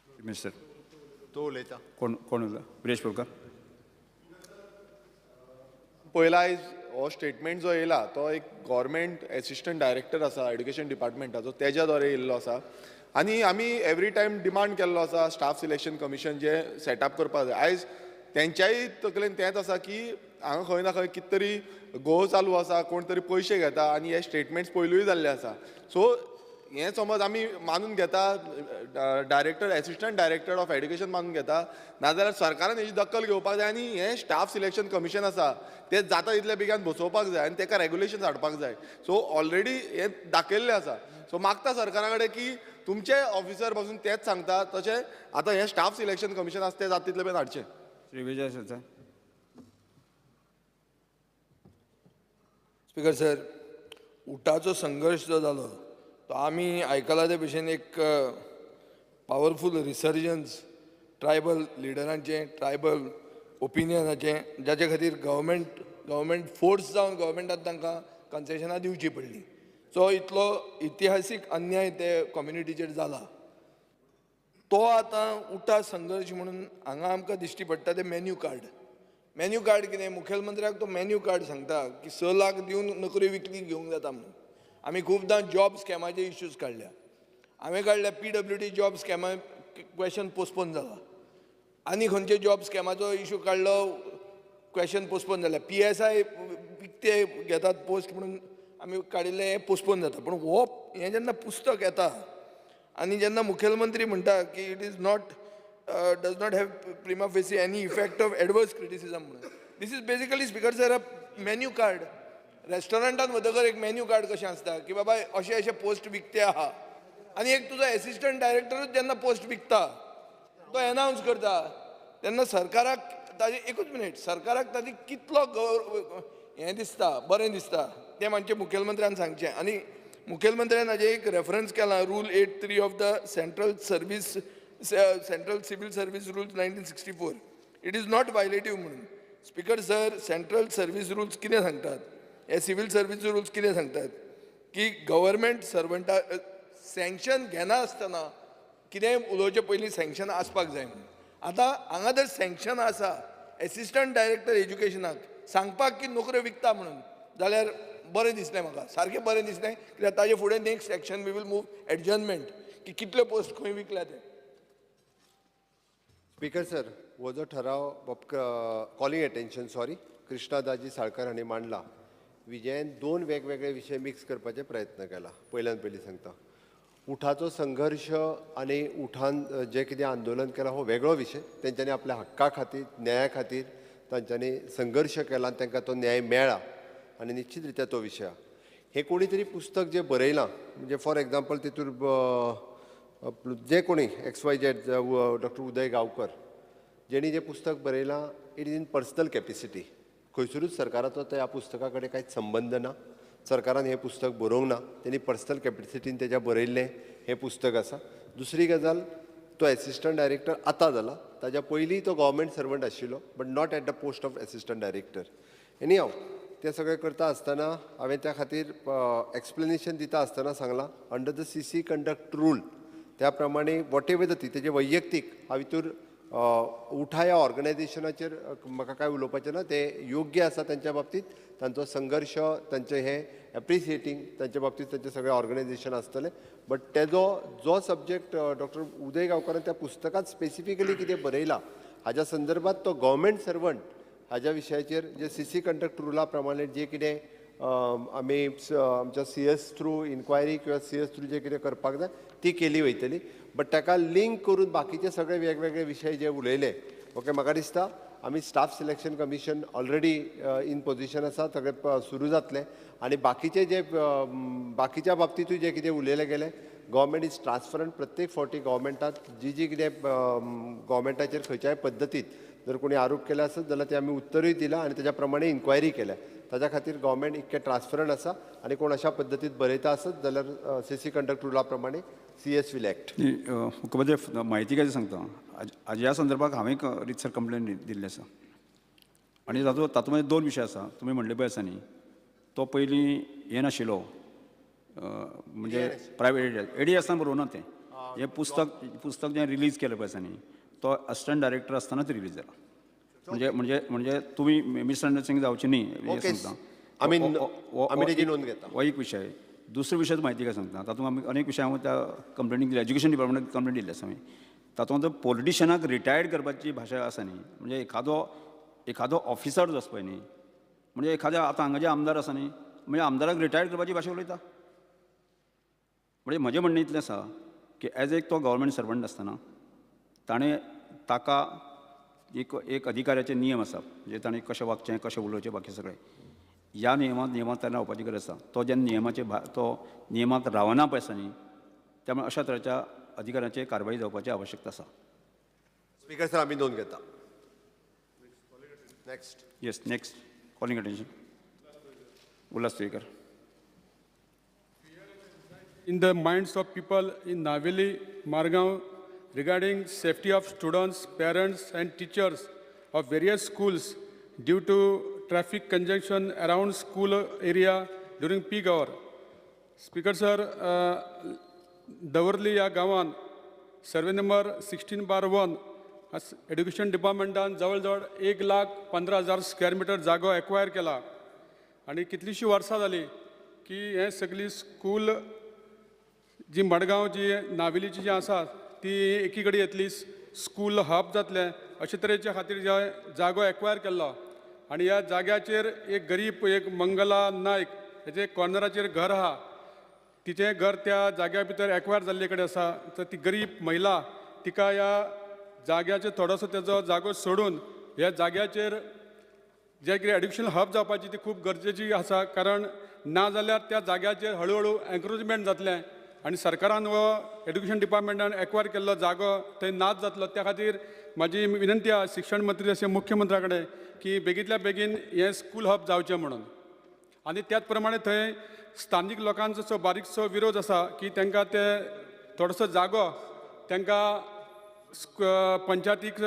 मिनिस्टर तो उलयता. कोण उलयता? ब्रेश बोलकर. पयला आयज हो स्टेटमेंट जो येयला तो एक गव्हर्मेंट एसिस्टंट डायरेक्टर आसा एड्युकेशन डिपार्टमेंटाचो, तेज्या द्वारे येयल्लो आसा. आनी आमी एवरी टायम डिमांड केल्लो आसा स्टाफ सिलेक्शन कमिशन जे सेटअप करपाक जाय. आयज तेंच्याय तकलेन तेंच आसा की हांगा खंय ना खंय कितें तरी घोव चालू आसा, कोण तरी पयशे घेता आनी हे स्टेटमेंट्स पयलूय जाल्ले आसा. सो हें समज आमी मानून घेता, director assistant director of education मानून घेता, नाजाल्यार सरकारान हेजी दखल घेवपाक जाय आनी हें स्टाफ सिलेक्शन कमिशन आसा तें जाता तितल्या बेगीन बसोवपाक जाय आनी तेका रेग्युलेशन्स हाडपाक जाय. सो ऑलरेडी हें दाखयल्लें आसा. सो मागता सरकारा कडेन की तुमचे ऑफिसर पासून तेंच सांगता तशें आतां हें स्टाफ सिलेक्शन कमिशन आसा तें जाता तितले बेगीन हाडचें. Shri Vijay sir. Speaker sir, उठाचो संघर्श जो जालो तो आमी आयकला ते भशेन एक पावरफूल रिसर्जन्स ट्रायबल लिडरांचें, ट्रायबल ओपिनियनाचें, जाचे खातीर गव्हर्मेंट फोर्स जावन गव्हर्मेंटान तांकां कन्सेशनां दिवची पडली. सो इतलो इतिहासीक अन्याय ते कम्युनिटीचेर जाला. तो आतां उठा संघर्श म्हणून हांगा आमकां दिश्टी पडटा ते मेन्यू कार्ड कितें? मुखेलमंत्र्याक तो मेन्यू कार्ड सांगता की 6 लाख दिवन नोकरी विकती घेवंक जाता म्हणून. आमी खूबदां जॉब स्कॅमाचे इश्यूज काडल्या. हांवें काडल्या PWD जॉब स्कॅमा क्वेश्चन पोस्टपोन जाला. आनी खंयचे जॉब स्कॅमाचो इश्यू काडलो, क्वेश्चन पोस्टपोन जाल्या. PSI विकते घेतात पोस्ट म्हणून आमी काडिल्लें हें पोस्टपोन जाता. पूण हें जेन्ना पुस्तक येता आनी जेन्ना मुखेलमंत्री म्हणटा की it is not does not have prima facie any effect of adverse criticism म्हणून. This is basically speaker sir a menu card. रेस्टॉरंटान वतकर एक मेन्यू कार्ड कशें आसता की बाबा अशे पोस्ट विकते आहा, आनी एक तुजो एसिस्टंट डायरेक्टरूच जेन्ना पोस्ट विकता तो एनावन्स करता तेन्ना सरकाराक ताजे एकूच मिनीट सरकाराक ताजी कितलो हें दिसता, बरें दिसता तें मातशें मुखेलमंत्र्यान सांगचें. आनी मुखेलमंत्र्यान हाजें एक रेफरन्स केला rule 8.3 of the central civil service rules 1964. It is not violative म्हणून. Speaker sir, central service rules कितें सांगतात? हे सिव्हिल सर्वीस रूल्स कितें सांगतात की गव्हर्मेंट सर्वंटा सँक्शन घेना आसतना कितेंय उलोवचे पयलीं सँक्शन आसपाक जाय म्हणून. आतां हांगा जर सँक्शन आसा एसिस्टंट डायरेक्टर एज्युकेशनाक सांगपाक की नोकऱ्यो विकता म्हणून, जाल्यार बरें दिसलें म्हाका, सारकें बरें दिसलें. कित्याक ताजे फुडें next section we will move adjournment की कितल्यो पोस्ट खंय विकल्या ते. स्पीकर सर, हो जो ठराव कॉलिंग एटेन्शन कृष्णादाजी साळकर हांणी मांडला. विजयन 2 वेगवेगळे विशय मिक्स करपाचे प्रयत्न केला. पयल्यान पयलीं सांगता, उठाचो संघर्ष आनी उठान जे कितें आंदोलन केलां हो वेगळो विशय. तेंच्यांनी आपल्या हक्का खातीर, न्याया खातीर तांच्यांनी संघर्श केला आनी तांकां तो न्याय मेळ्ळा आनी निश्चित रित्या तो विशय. हे कोणी तरी पुस्तक जे बरयलां, म्हणजे फॉर एग्जाम्पल तितूर जे कोणी XYZ डॉक्टर उदय गांवकर जेणी जे पुस्तक बरयलां, it is in personal capacity. खंयसरूच सरकाराचो त्या पुस्तका कडेन कांयच संबंध ना. सरकारान हें पुस्तक बरोवंक ना, तेणी पर्सनल कॅपेसिटीन तेज्या बरयल्लें हें पुस्तक आसा. दुसरी गजाल, तो एसिस्टंट डायरेक्टर आतां जाला, ताज्या पयलीं तो गव्हर्मेंट सर्वंट आशिल्लो, but not at the post of assistant director. Any हांव तें सगळें करता आसतना हांवें त्या खातीर एक्सप्लेनेशन दिता आसतना सांगलां, under the CC conduct rule त्या प्रमाणे वॉट एवर ती तेजे वैयक्तीक हांव भितर उठा ह्या ऑर्गनायझेशनाचेर म्हाका काय उलोवपाचें ना, ते योग्य आसा त्यांच्या बाबतीत, तांचो संघर्श, तांचें हें एप्रिसिएटींग तांच्या बाबतीत तांचें सगळें ऑर्गनायझेशन आसतलें. बट तेजो जो सब्जेक्ट डॉक्टर उदय गांवकारान त्या पुस्तकांत स्पेसिफिकली कितें बरयलां हाज्या संदर्भात तो गव्हर्मेंट सर्वंट हाज्या विशयाचेर जे CC कंडक्ट रुला प्रमाणे जे कितें आमी आमच्या CS थ्रू इन्क्वायरी किंवा CS थ्रू जे कितें करपाक जाय ती केली वयतली. बट ताका लिंक करून बाकीचे सगळे वेगवेगळे विशय जे उलयले, ओके, म्हाका दिसता आमी staff selection commission already in position आसा, सगळें सुरू जातलें. आनी बाकीचे जे बाकीच्या बाबतीतूय जे कितें उलयलें गेलें, गव्हर्मेंट इज ट्रान्सपरंट. प्रत्येक फावटी गव्हर्मेंटात जी कितें गव्हर्मेंटाचेर खंयच्याय पद्दतीत जर कोणी आरोप केले आसत जाल्यार ते आमी उत्तरूय दिलां आनी तेज्या प्रमाणे इन्क्वायरी केल्या. ताज्या खातीर गव्हर्मेंट इतकें ट्रान्सपरंट आसा. आनी कोण अशा पद्दतीत बरयता आसत जाल्यार CC कंडक्ट रुला प्रमाणे CS विल एक्ट. मुख्यमंत्री म्हायती काय सांगता, ह्या संदर्भात हांवें एक रितसर कंप्लेन दिल्ली आसा. आनी तातूंत दोन विशय आसा. तुमी म्हणले पळय आसा न्ही, तो पयलीं हें नाशिल्लो, म्हणजे प्रायवेट एडी आसतना बरोबर ना तें. हें पुस्तक जें रिलीज केलें पळय आसा न्ही, तो असिस्टंट डायरेक्टर आसतनाच रिलीज जाला. म्हणजे तुमी मिसअंडरस्टँडिंग जावची न्ही हें सांगता. हो एक विशय. दुसरो विशय म्हायती काय सांगता, तातूंत आमी अनेक विशय हांव त्या कंप्लेनीक दिल्या, एज्युकेशन डिपार्टमेंटाक कंप्लेन दिल्ली आसा हांवें. तातूंत पॉलिटिशनाक रिटायर्ड करपाची भाशा आसा न्ही, म्हणजे एखादो ऑफिसर जो आसा पळय न्ही, म्हणजे एखाद्या आतां हांगा जे आमदार आसा न्ही, म्हणजे आमदाराक रिटायर्ड करपाची भाशा उलयता. म्हणजे म्हजें म्हणणें इतलें आसा की एज एक तो गव्हर्मेंट सर्वंट आसतना ताणें ताका एक अधिकाऱ्याचे नियम आसा, म्हणजे ताणें कशें वागचें, कशें उलोवचें, बाकी सगळें ह्या नियमांत ताणें रावपाची गरज आसा. तो जेन्ना नियमाक रावना पळय आसा न्ही, त्यामुळे अशा तरेच्या अधिकाऱ्याचे कारवाई जावपाची आवश्यकता आसा. स्पीकर सर, आमी नोंद घेता. Next. Yes, next. Calling attention. Ulhas Tuyekar. In the minds of people in Naveli, Margaon, regarding safety of students, parents and teachers of various schools due to traffic congestion around school area during peak hour. Speaker sir, Davarli या गांवान survey number 16/1 education डिपार्टमेंटान जवळ 1,15,000 square metre जागो acquire केला. आणि कितलीशीं वर्सां जाली की हे सगळी स्कूल जी मडगांव जी नावेलीची जी आसा ती एकी कडेन येतली, स्कूल हब जातलें अशे तरेच्या खातीर जागो एक्वायर केल्लो. आनी ह्या जाग्याचेर एक गरीब एक मंगला नायक हेजे कॉर्नराचेर घर आहा, तिचें घर त्या जाग्या भितर एक्वायर जाल्ले कडेन आसा. तर ती गरीब महिला तिका ह्या जाग्याचेर थोडोसो तेजो जागो सोडून ह्या जाग्याचेर जे कितें एड्युकेशन हब जावपाची ती खूब गरजेची आसा. कारण ना जाल्यार त्या जाग्याचेर हळू एन्क्रोचमेंट जातलें आनी सरकारान हो एड्युकेशन डिपार्टमेंटान एक्वायर केल्लो जागो थंय नाच जातलो. त्या खातीर म्हाजी विनंती आसा शिक्षण मंत्री अशें मुख्यमंत्र्या कडेन की बेगींतल्या बेगीन हें स्कूल हब जावचें म्हणून. आनी त्याच प्रमाणे थंय स्थानीक लोकांचो बारीकसो विरोध आसा की तांकां ते थोडोसो जागो तांकां पंचायतीक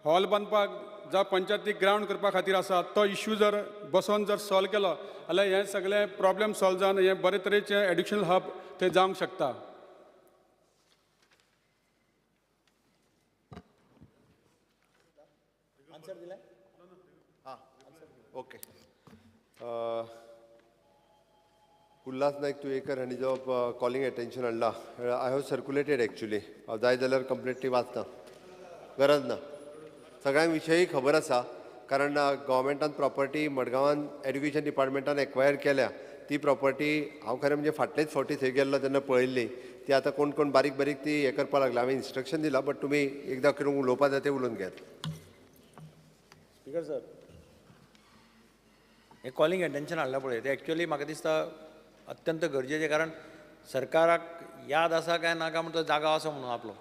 हॉल बांदपाक जावं पंचायतीक ग्रावंड करपा खातीर आसा. तो इश्यू जर बसोन जर सॉल्व केलो जाल्यार हें सगळें प्रॉब्लेम सॉल्व जावन हें बरे तरेचें एड्युकेशनल हब थंय जावंक शकता. ओके. उल्हास नायक तुयेकर हांणी जो कॉलिंग एटेन्शन हाडला, आय हॅव सर्क्युलेटेड एक्चुली. हांव जाय जाल्यार कंप्लिटली वाचता, गरज ना. सगळ्यांक विशयी खबर आसा. कारण गव्हर्मेंटान प्रॉपर्टी मडगांवान एड्युकेशन डिपार्टमेंटान एक्वायर केल्या. ती प्रॉपर्टी हांव खरें म्हणजे फाटलेच फावटी थंय गेल्लो तेन्ना पळयल्ली. ती आतां कोण कोण बारीक बारीक ती हें करपाक लागला. हांवें इन्स्ट्रक्शन दिलां, बट तुमी एकदां करून उलोवपा जाय तें उलोवन घेयात. स्पीकर सर, हे कॉलिंग एटेन्शन हाडला पळय ते एक्चुअली म्हाका दिसता अत्यंत गरजेचें. कारण सरकाराक याद आसा काय नाका म्हणून तो जागो आसा म्हणून आपलो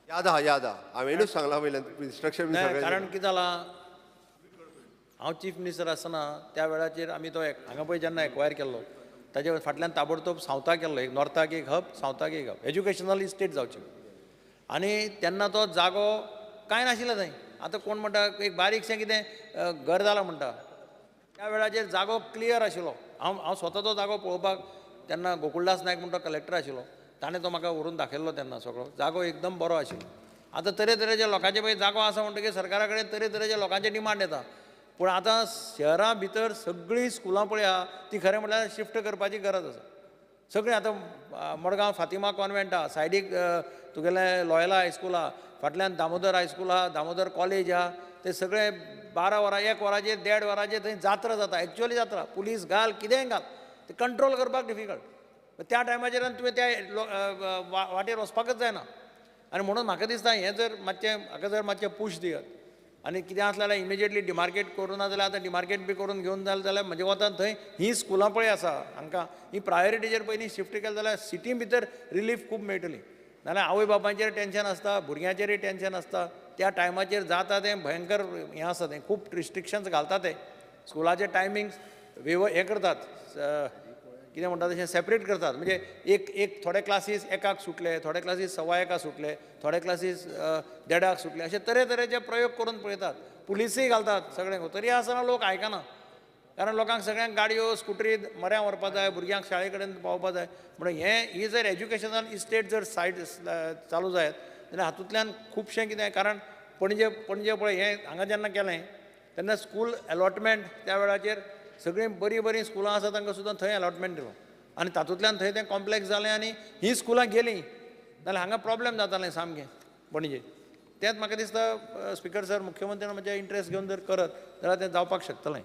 याद आहा. हांवेनूच सांगलां वयल्यान इन्स्ट्रक्शन. कारण कितें जालां, हांव चीफ मिनिस्टर आसतना त्या वेळाचेर आमी तो हांगा पळय जेन्ना एक्वायर केल्लो ताचे फाटल्यान ताबडतोब सावथाक केल्लो. एक नॉर्थाक एक हब, सावथाक एक हब, एज्युकेशनल स्टेट जावचें. आनी तेन्ना तो जागो कांय नाशिल्लो थंय. आतां कोण म्हणटा एक बारीकशें कितें घर जालां म्हणटा. त्या वेळाचेर जागो क्लियर आशिल्लो. हांव स्वता तो जागो पळोवपाक तेन्ना गोकुळदास नायक म्हणटा कलेक्टर आशिल्लो. ताणें तो म्हाका व्हरून दाखयल्लो तेन्ना सगळो जागो एकदम बरो आशिल्लो. आतां तरेतरेचे लोकांचे पळय जागो आसा म्हणटकीर सरकारा कडेन तरेतरेचे लोकांचे डिमांड येता. पूण आतां शहरां भितर सगळीं स्कुलां पळय आहा ती खरें म्हटल्यार शिफ्ट करपाची गरज आसा. सगळीं आतां मडगांव फातिमा कॉन्वेंट आहा, सायडीक तुगेलें लॉयला हायस्कूल आहा, फाटल्यान दामोदर हायस्कूल आहा, दामोदर कॉलेज आहा, ते सगळे 12 वरां 1 वरांचेर 1.5 वरांचेर थंय जात्रा जाता. एक्चुअली जात्रा पुलीस घाल कितेंय घाल ते कंट्रोल करपाक डिफिकल्ट. त्या टायमाचेर तुवें त्या वाटेर वचपाकच जायना. आनी म्हणून म्हाका दिसता हें जर मातशें हाका जर मातशें पूश दियत आनी कितें आसलें जाल्यार इमिजिएटली डिमार्केट करूं ना जाल्यार आतां डिमार्केट बी करून घेवन जाल्यार म्हणजे वतान थंय हीं स्कुलां पळय आसा हांकां ही प्रायोरिटीचेर पयलीं शिफ्ट केलें जाल्यार सिटी भितर रिलीफ खूब मेळटली. नाल्यार आवय बापायचेर टेन्शन आसता, भुरग्यांचेरय टेन्शन आसता. त्या टायमाचेर जाता तें भयंकर हें आसा तें खूब रिस्ट्रिक्शन्स घालता ते स्कुलाचे टायमिंग्स हें करतात कितें म्हणटा तशें सेपरेट करतात. म्हणजे एक थोडे क्लासीस 1 सुटले, थोडे क्लासीस 1:15 सुटले, थोडे क्लासीस 1:30 सुटले, अशे तरेतरेचे प्रयोग करून पळयतात. पुलिसूय घालतात सगळ्यांक. तरी आसतना लोक आयकना. कारण लोकांक सगळ्यांक गाडयो स्कुटरी मऱ्यान व्हरपाक जाय, भुरग्यांक शाळे कडेन पावपाक जाय. म्हणून ही जर एज्युकेशनान इस्टेट जर सायड चालू जायत जाल्यार हातूंतल्यान खुबशें कितें कारण पणजे पळय हें हांगा जेन्ना केलें तेन्ना स्कूल अलॉटमेंट त्या वेळाचेर सगळीं बरीं स्कुलां आसा तांकां सुद्दां थंय अलॉटमेंट दिलो आनी तातूंतल्यान थंय तें कॉम्प्लेक्स जालें आनी हीं स्कुलां गेलीं जाल्यार हांगा प्रॉब्लेम जातालें सामकें पणजे. तेंच म्हाका दिसता स्पिकर सर मुख्यमंत्र्यान म्हजे इंट्रस्ट घेवन जर करत जाल्यार तें जावपाक शकतलें.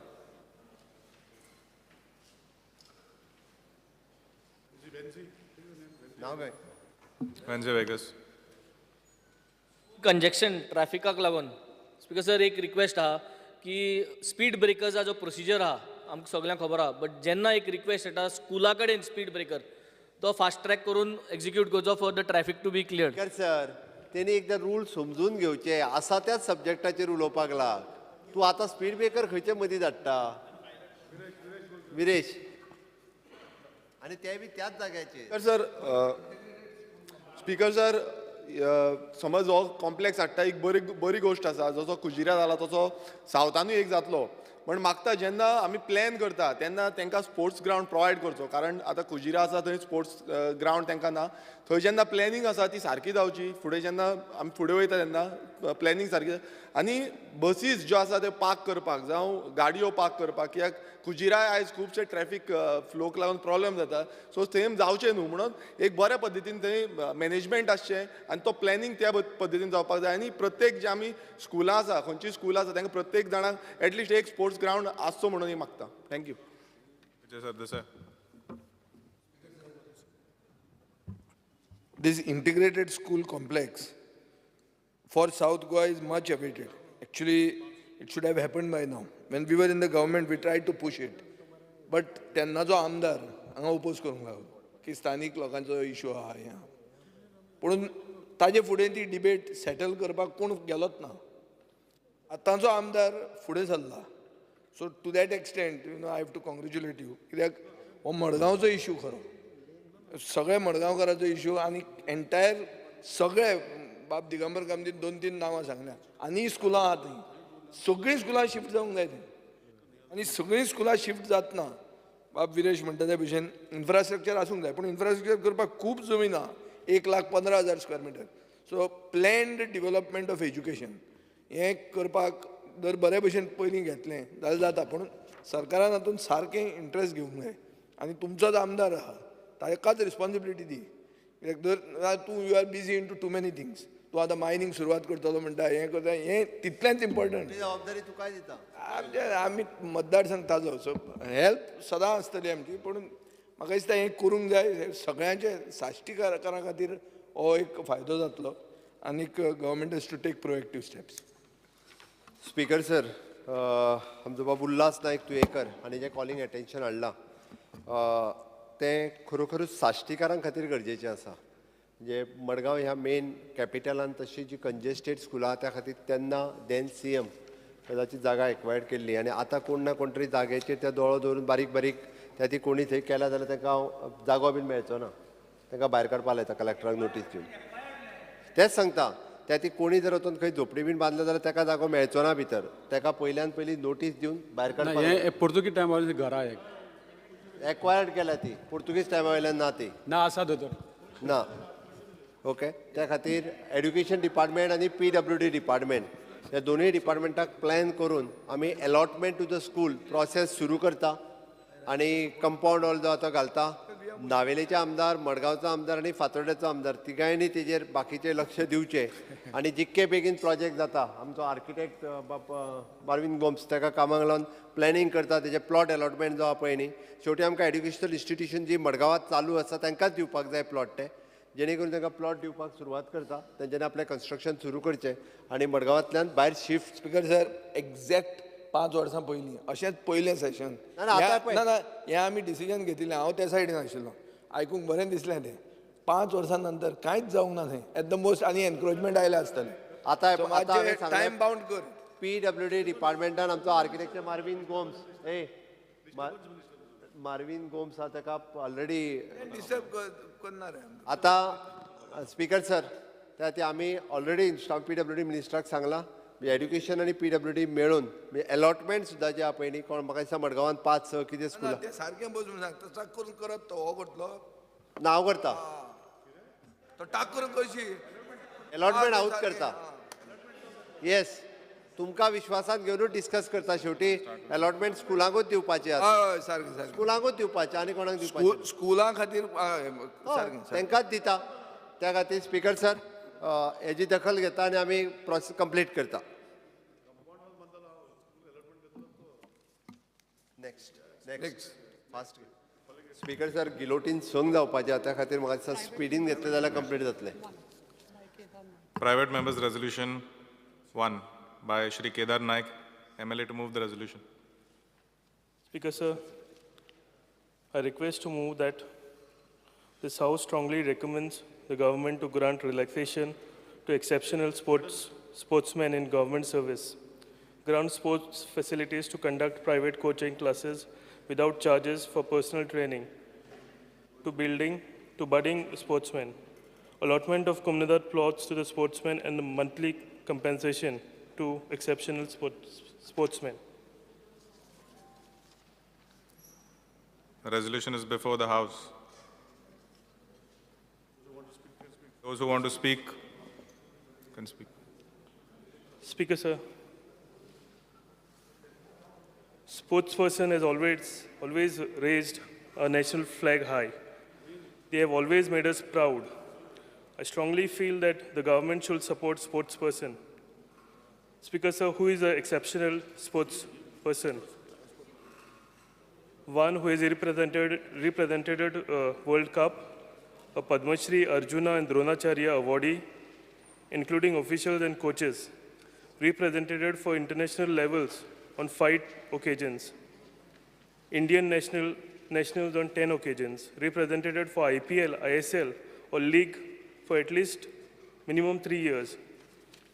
Wednesday Vegas. कंजेक्शन ट्रॅफिकाक लागून स्पिकर सर एक रिक्वेस्ट आहा की स्पीड ब्रेकर्सा जो प्रोसिजर आहा आमकां सगळ्यांक खबर आहा बट जेन्ना एक रिक्वेस्ट येता स्कुला कडेन स्पीड ब्रेकर तो फास्ट ट्रॅक करून एक्झिक्यूट करचो for the traffic to be clear. Sir तेणी एकदां रूल समजून घेवचे आसा त्याच सब्जेक्टाचेर उलोवपाक लाग. तूं आतां स्पीड ब्रेकर खंयचे मदीं धाडटा विरेश आनी ते बी त्याच जाग्याचेर. सर स्पिकर सर समज हो कॉम्प्लेक्स हाडटा एक बरी गोश्ट आसा. जसो कुजिरा जाला तसो सावथानूय एक जातलो. पण मागता जेन्ना आमी प्लॅन करता तेन्ना तांकां स्पोर्ट्स ग्रावंड प्रोवायड करचो. कारण आतां कुजिरा आसा थंय स्पोर्ट्स ग्रावंड तांकां ना. थंय जेन्ना प्लॅनिंग आसा ती सारकी जावची. फुडें जेन्ना आमी फुडें वयता तेन्ना प्लॅनिंग सारकी आनी बसीस ज्यो आसा त्यो पार्क करपाक जावं गाडयो पार्क करपाक कित्याक कुजिराय आयज खुबशे ट्रॅफिक फ्लोक लागून प्रॉब्लेम जाता. सो सेम जावचें न्हू म्हणून एक बऱ्या पद्दतीन थंय मॅनेजमेंट आसचें आनी तो प्लॅनिंग त्या पद्दतीन जावपाक जाय. आनी प्रत्येक जे आमी स्कुलां आसा खंयचीय स्कूल आसा तांकां प्रत्येक जाणांक एटलिस्ट एक स्पोर्ट्स ग्रावंड आसचो म्हणून मागता. Thank you. This integrated school complex for South Goa is much awaited. Actually, it should have happened by now. When we were in the government, we tried to push it. But त्यांना जो आमदार हांगा oppose करूंक लागलो की स्थानीक लोकांचो issue आहा हें. पूण ताजे फुडें ती डिबेट सेटल करपाक कोण गेलोच ना. आतांचो आमदार फुडें सरला. So to that extent I have to congratulate you. कित्याक हो मडगांवचो इश्यू खरो. सगळे मडगांवकाराचो इश्यू आनी एंटायर सगळे बाब दिगंबर कामतीन 2-3 नांवां सांगल्या. आनी स्कुलां आहा थंय. सगळीं स्कुलां शिफ्ट जावंक जाय थंय. आनी सगळीं स्कुलां शिफ्ट जातना बाब विरेश म्हणटा त्या भशेन इन्फ्रास्ट्रक्चर आसूंक जाय. पूण इन्फ्रास्ट्रक्चर करपाक खूब जमीन आहा. 1,15,000 square metre. So planned development of education हें करपाक जर बरे भशेन पयलीं घेतलें जाल्यार जाता. पूण सरकारान हातूंत सारकें इंट्रस्ट घेवंक जाय. आनी तुमचोच आमदार आहा ताकाच रिस्पॉन्सिबिलिटी दी. कित्याक जर तूं you are busy in too many things. तूं आतां मायनींग सुरवात करतलो म्हणटा हें करता हें तितलेंच इम्पॉर्टंट. जबाबदारी तुका दिता. आमी मतदारसंघ ताजो सो हेल्प सदां आसतली आमची. पूण म्हाका दिसता हें करूंक जाय. सगळ्यांचे साश्टीकारा खातीर हो एक फायदो जातलो. आनीक government has to take proactive steps. Speaker sir आमचो बाब उल्हास नायक तुयेकर हांणी जें कॉलिंग एटेन्शन हाडलां तें खरोखरूच साश्टीकारां खातीर गरजेचें आसा. म्हणजे मडगांव ह्या मेन कॅपिटलान तशी जी कंजेस्टेड स्कुलां त्या खातीर तेन्ना देन CM ताची जागा एक्वायर्ड केल्ली आनी आतां कोण ना कोण तरी जाग्याचेर त्या दोळो दवरून बारीक बारीक त्या ती कोणी थंय केल्या जाल्यार तांकां जागो बीन मेळचो ना. तांकां भायर काडपा लायता कलेक्टराक नोटीस दिवन. तेंच सांगता त्या ती कोणी जर वचून खंय झोपडी बीन बांदल्या जाल्यार ताका जागो मेळचो ना भितर. ताका पयल्यान पयली नोटीस दिवन भायर काडपा. हें पोर्तुगीज टायमार घरा एक्वायर्ड केल्या ती. पोर्तुगीज टायमा वयल्यान ना ती. ना आसा दोतोर. ना ओके त्या खातीर एड्युकेशन डिपार्टमेंट आनी PWD डिपार्टमेंट ह्या दोनूय डिपार्टमेंटाक प्लॅन करून आमी allotment to the school process सुरू करता आनी कंपाऊंड वॉल जो आतां घालता. नावेलीचे आमदार, मडगांवचो आमदार आनी फातोर्ड्याचो आमदार तिगांयनी तेजेर बाकीचे लक्ष दिवचें आनी जितके बेगीन प्रोजेक्ट जाता आमचो आर्किटेक्ट मार्विन गोम्स ताका कामाक लावन प्लॅनिंग करता तेजे प्लॉट अलॉटमेंट जो आहा पळय न्ही शेवटी आमकां एड्युकेशनल इन्स्टिट्यूशन जी मडगांवांत चालू आसा तांकांच दिवपाक जाय प्लॉट ते जेणे करून तांकां प्लॉट दिवपाक सुरवात करता तेंच्यांनी आपलें कन्स्ट्रक्शन सुरू करचें आनी मडगांवांतल्यान भायर शिफ्ट. स्पीकर सर एक्झॅक्ट 5 वर्सां पयलीं अशेंच पयलें सेशन ना हें आमी डिसिजन घेतिल्लें हांव त्या सायडीन आशिल्लो आयकूंक बरें दिसलें तें 5 वर्सां नंतर कांयच जावंक ना थंय एट द मोस्ट आनी एनक्रोचमेंट आयलें आसतलें. आतां टायम बाउंड कर. PWD डिपार्टमेंटान आमचो architecture Marvin Gomes Marvin Gomes आहा ताका ऑलरेडी डिस्टर्ब करना रे. आतां स्पीकर सर त्या खातीर आमी ऑलरेडी PWD मिनिस्टराक सांगलां एड्युकेशन आनी PWD मेळून अलॉटमेंट सुद्दां जे आहा पळय न्ही कोण म्हाका दिसता मडगांवांत 5-6 कितें स्कुलां तें सारकें बसून सांग तसा करून करत तो हो करतलो ना हांव करता तो टाक करून कशी अलॉटमेंट हांवूच करता. येस तुमकां विश्वासान घेवनूच डिस्कस करता शेवटी अलॉटमेंट स्कुलांकूच दिवपाचें हय सारकें सारकें स्कुलांकूच दिवपाचें आनी कोणाक दिवपाचें स्कुलां खातीर तांकांच दिता त्या खातीर स्पीकर सर हेजी दखल घेता आनी आमी प्रोसेस कंप्लीट करता. Next fast speaker sir guillotine संक जावपाचें त्या खातीर म्हाका दिसता स्पिडीन घेतलें जाल्यार कंप्लीट जातलें. Private members resolution 1 by Shri Kedar Naik, MLA, to move the resolution. Speaker sir, I request to move that this House strongly recommends the government to grant relaxation to exceptional sportsmen in government service, grant sports facilities to conduct private coaching classes without charges for personal training, to budding sportsmen, allotment of communal plots to the sportsmen and the monthly compensation to exceptional sportsmen. The resolution is before the House. Those who want to speak can speak. Speaker sir, sportsperson has always raised a national flag high. They have always made us proud. I strongly feel that the government should support sportsperson. Speaker sir, who is an exceptional sportsperson? One who has represented World Cup, a Padma Shri, Arjuna and Dronacharya awardee, including officials and coaches, represented for international levels on 5 occasions, Indian nationals on 10 occasions, represented for IPL, ISL or league for at least minimum 3 years,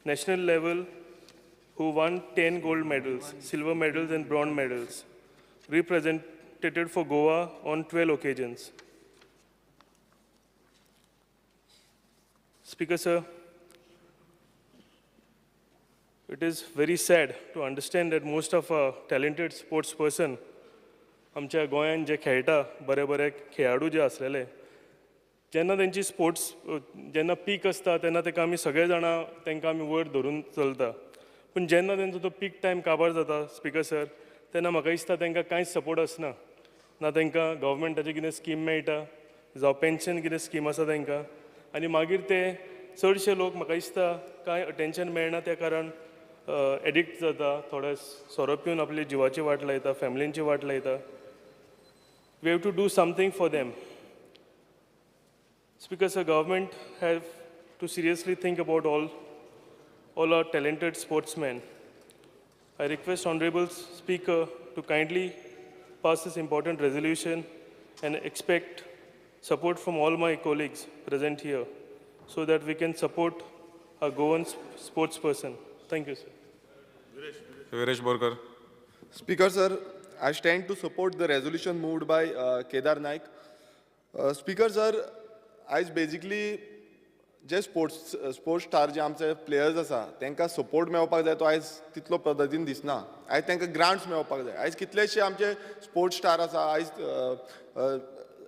national level who won 10 gold medals, silver medals and bronze medals, represented for Goa on 12 occasions. Speaker sir, it is very sad to understand that most of our talented sports person, आमच्या गोंयांत जे खेळटा बरे बरे खेळाडू जे आसलेले, जेन्ना तेंची स्पोर्ट्स जेन्ना पीक आसता तेन्ना ताका आमी सगळे जाणां तांकां आमी वयर धरून चलता. पूण जेन्ना तेंचो तो पीक टायम काबार जाता स्पीकर सर, तेन्ना म्हाका दिसता तांकां कांयच सपोर्ट आसना. ना तांकां गव्हर्मेंटाची कितें स्कीम मेळटा, जावं पेन्शन कितें स्कीम आसा तांकां, आनी मागीर ते चडशे लोक म्हाका दिसता कांय अटेन्शन मेळना त्या कारण एडिक्ट जाता, थोडे सोरो पिवन आपली जिवाची वाट लायता, फॅमिलींची वाट लायता. We have to do something for them. Speaker sir, government have to seriously think about all our talented sportsmen. I request Honorable Speaker to kindly pass this important resolution and expect support from all my colleagues present here so that we can support our Goan sportsperson. Thank you, sir. Viresh Borkar. Speaker sir, I stand to support the resolution moved by Kedar Naik. Speaker sir, आज basically जे sports star जे आमचे players आसा तांकां support मेळपाक जाय तो आयज तितलो पद्दतीन दिसना. आयज तांकां ग्रांट्स मेळपाक जाय. आयज कितलेशे आमचे स्पोर्ट्स स्टार आसा, आयज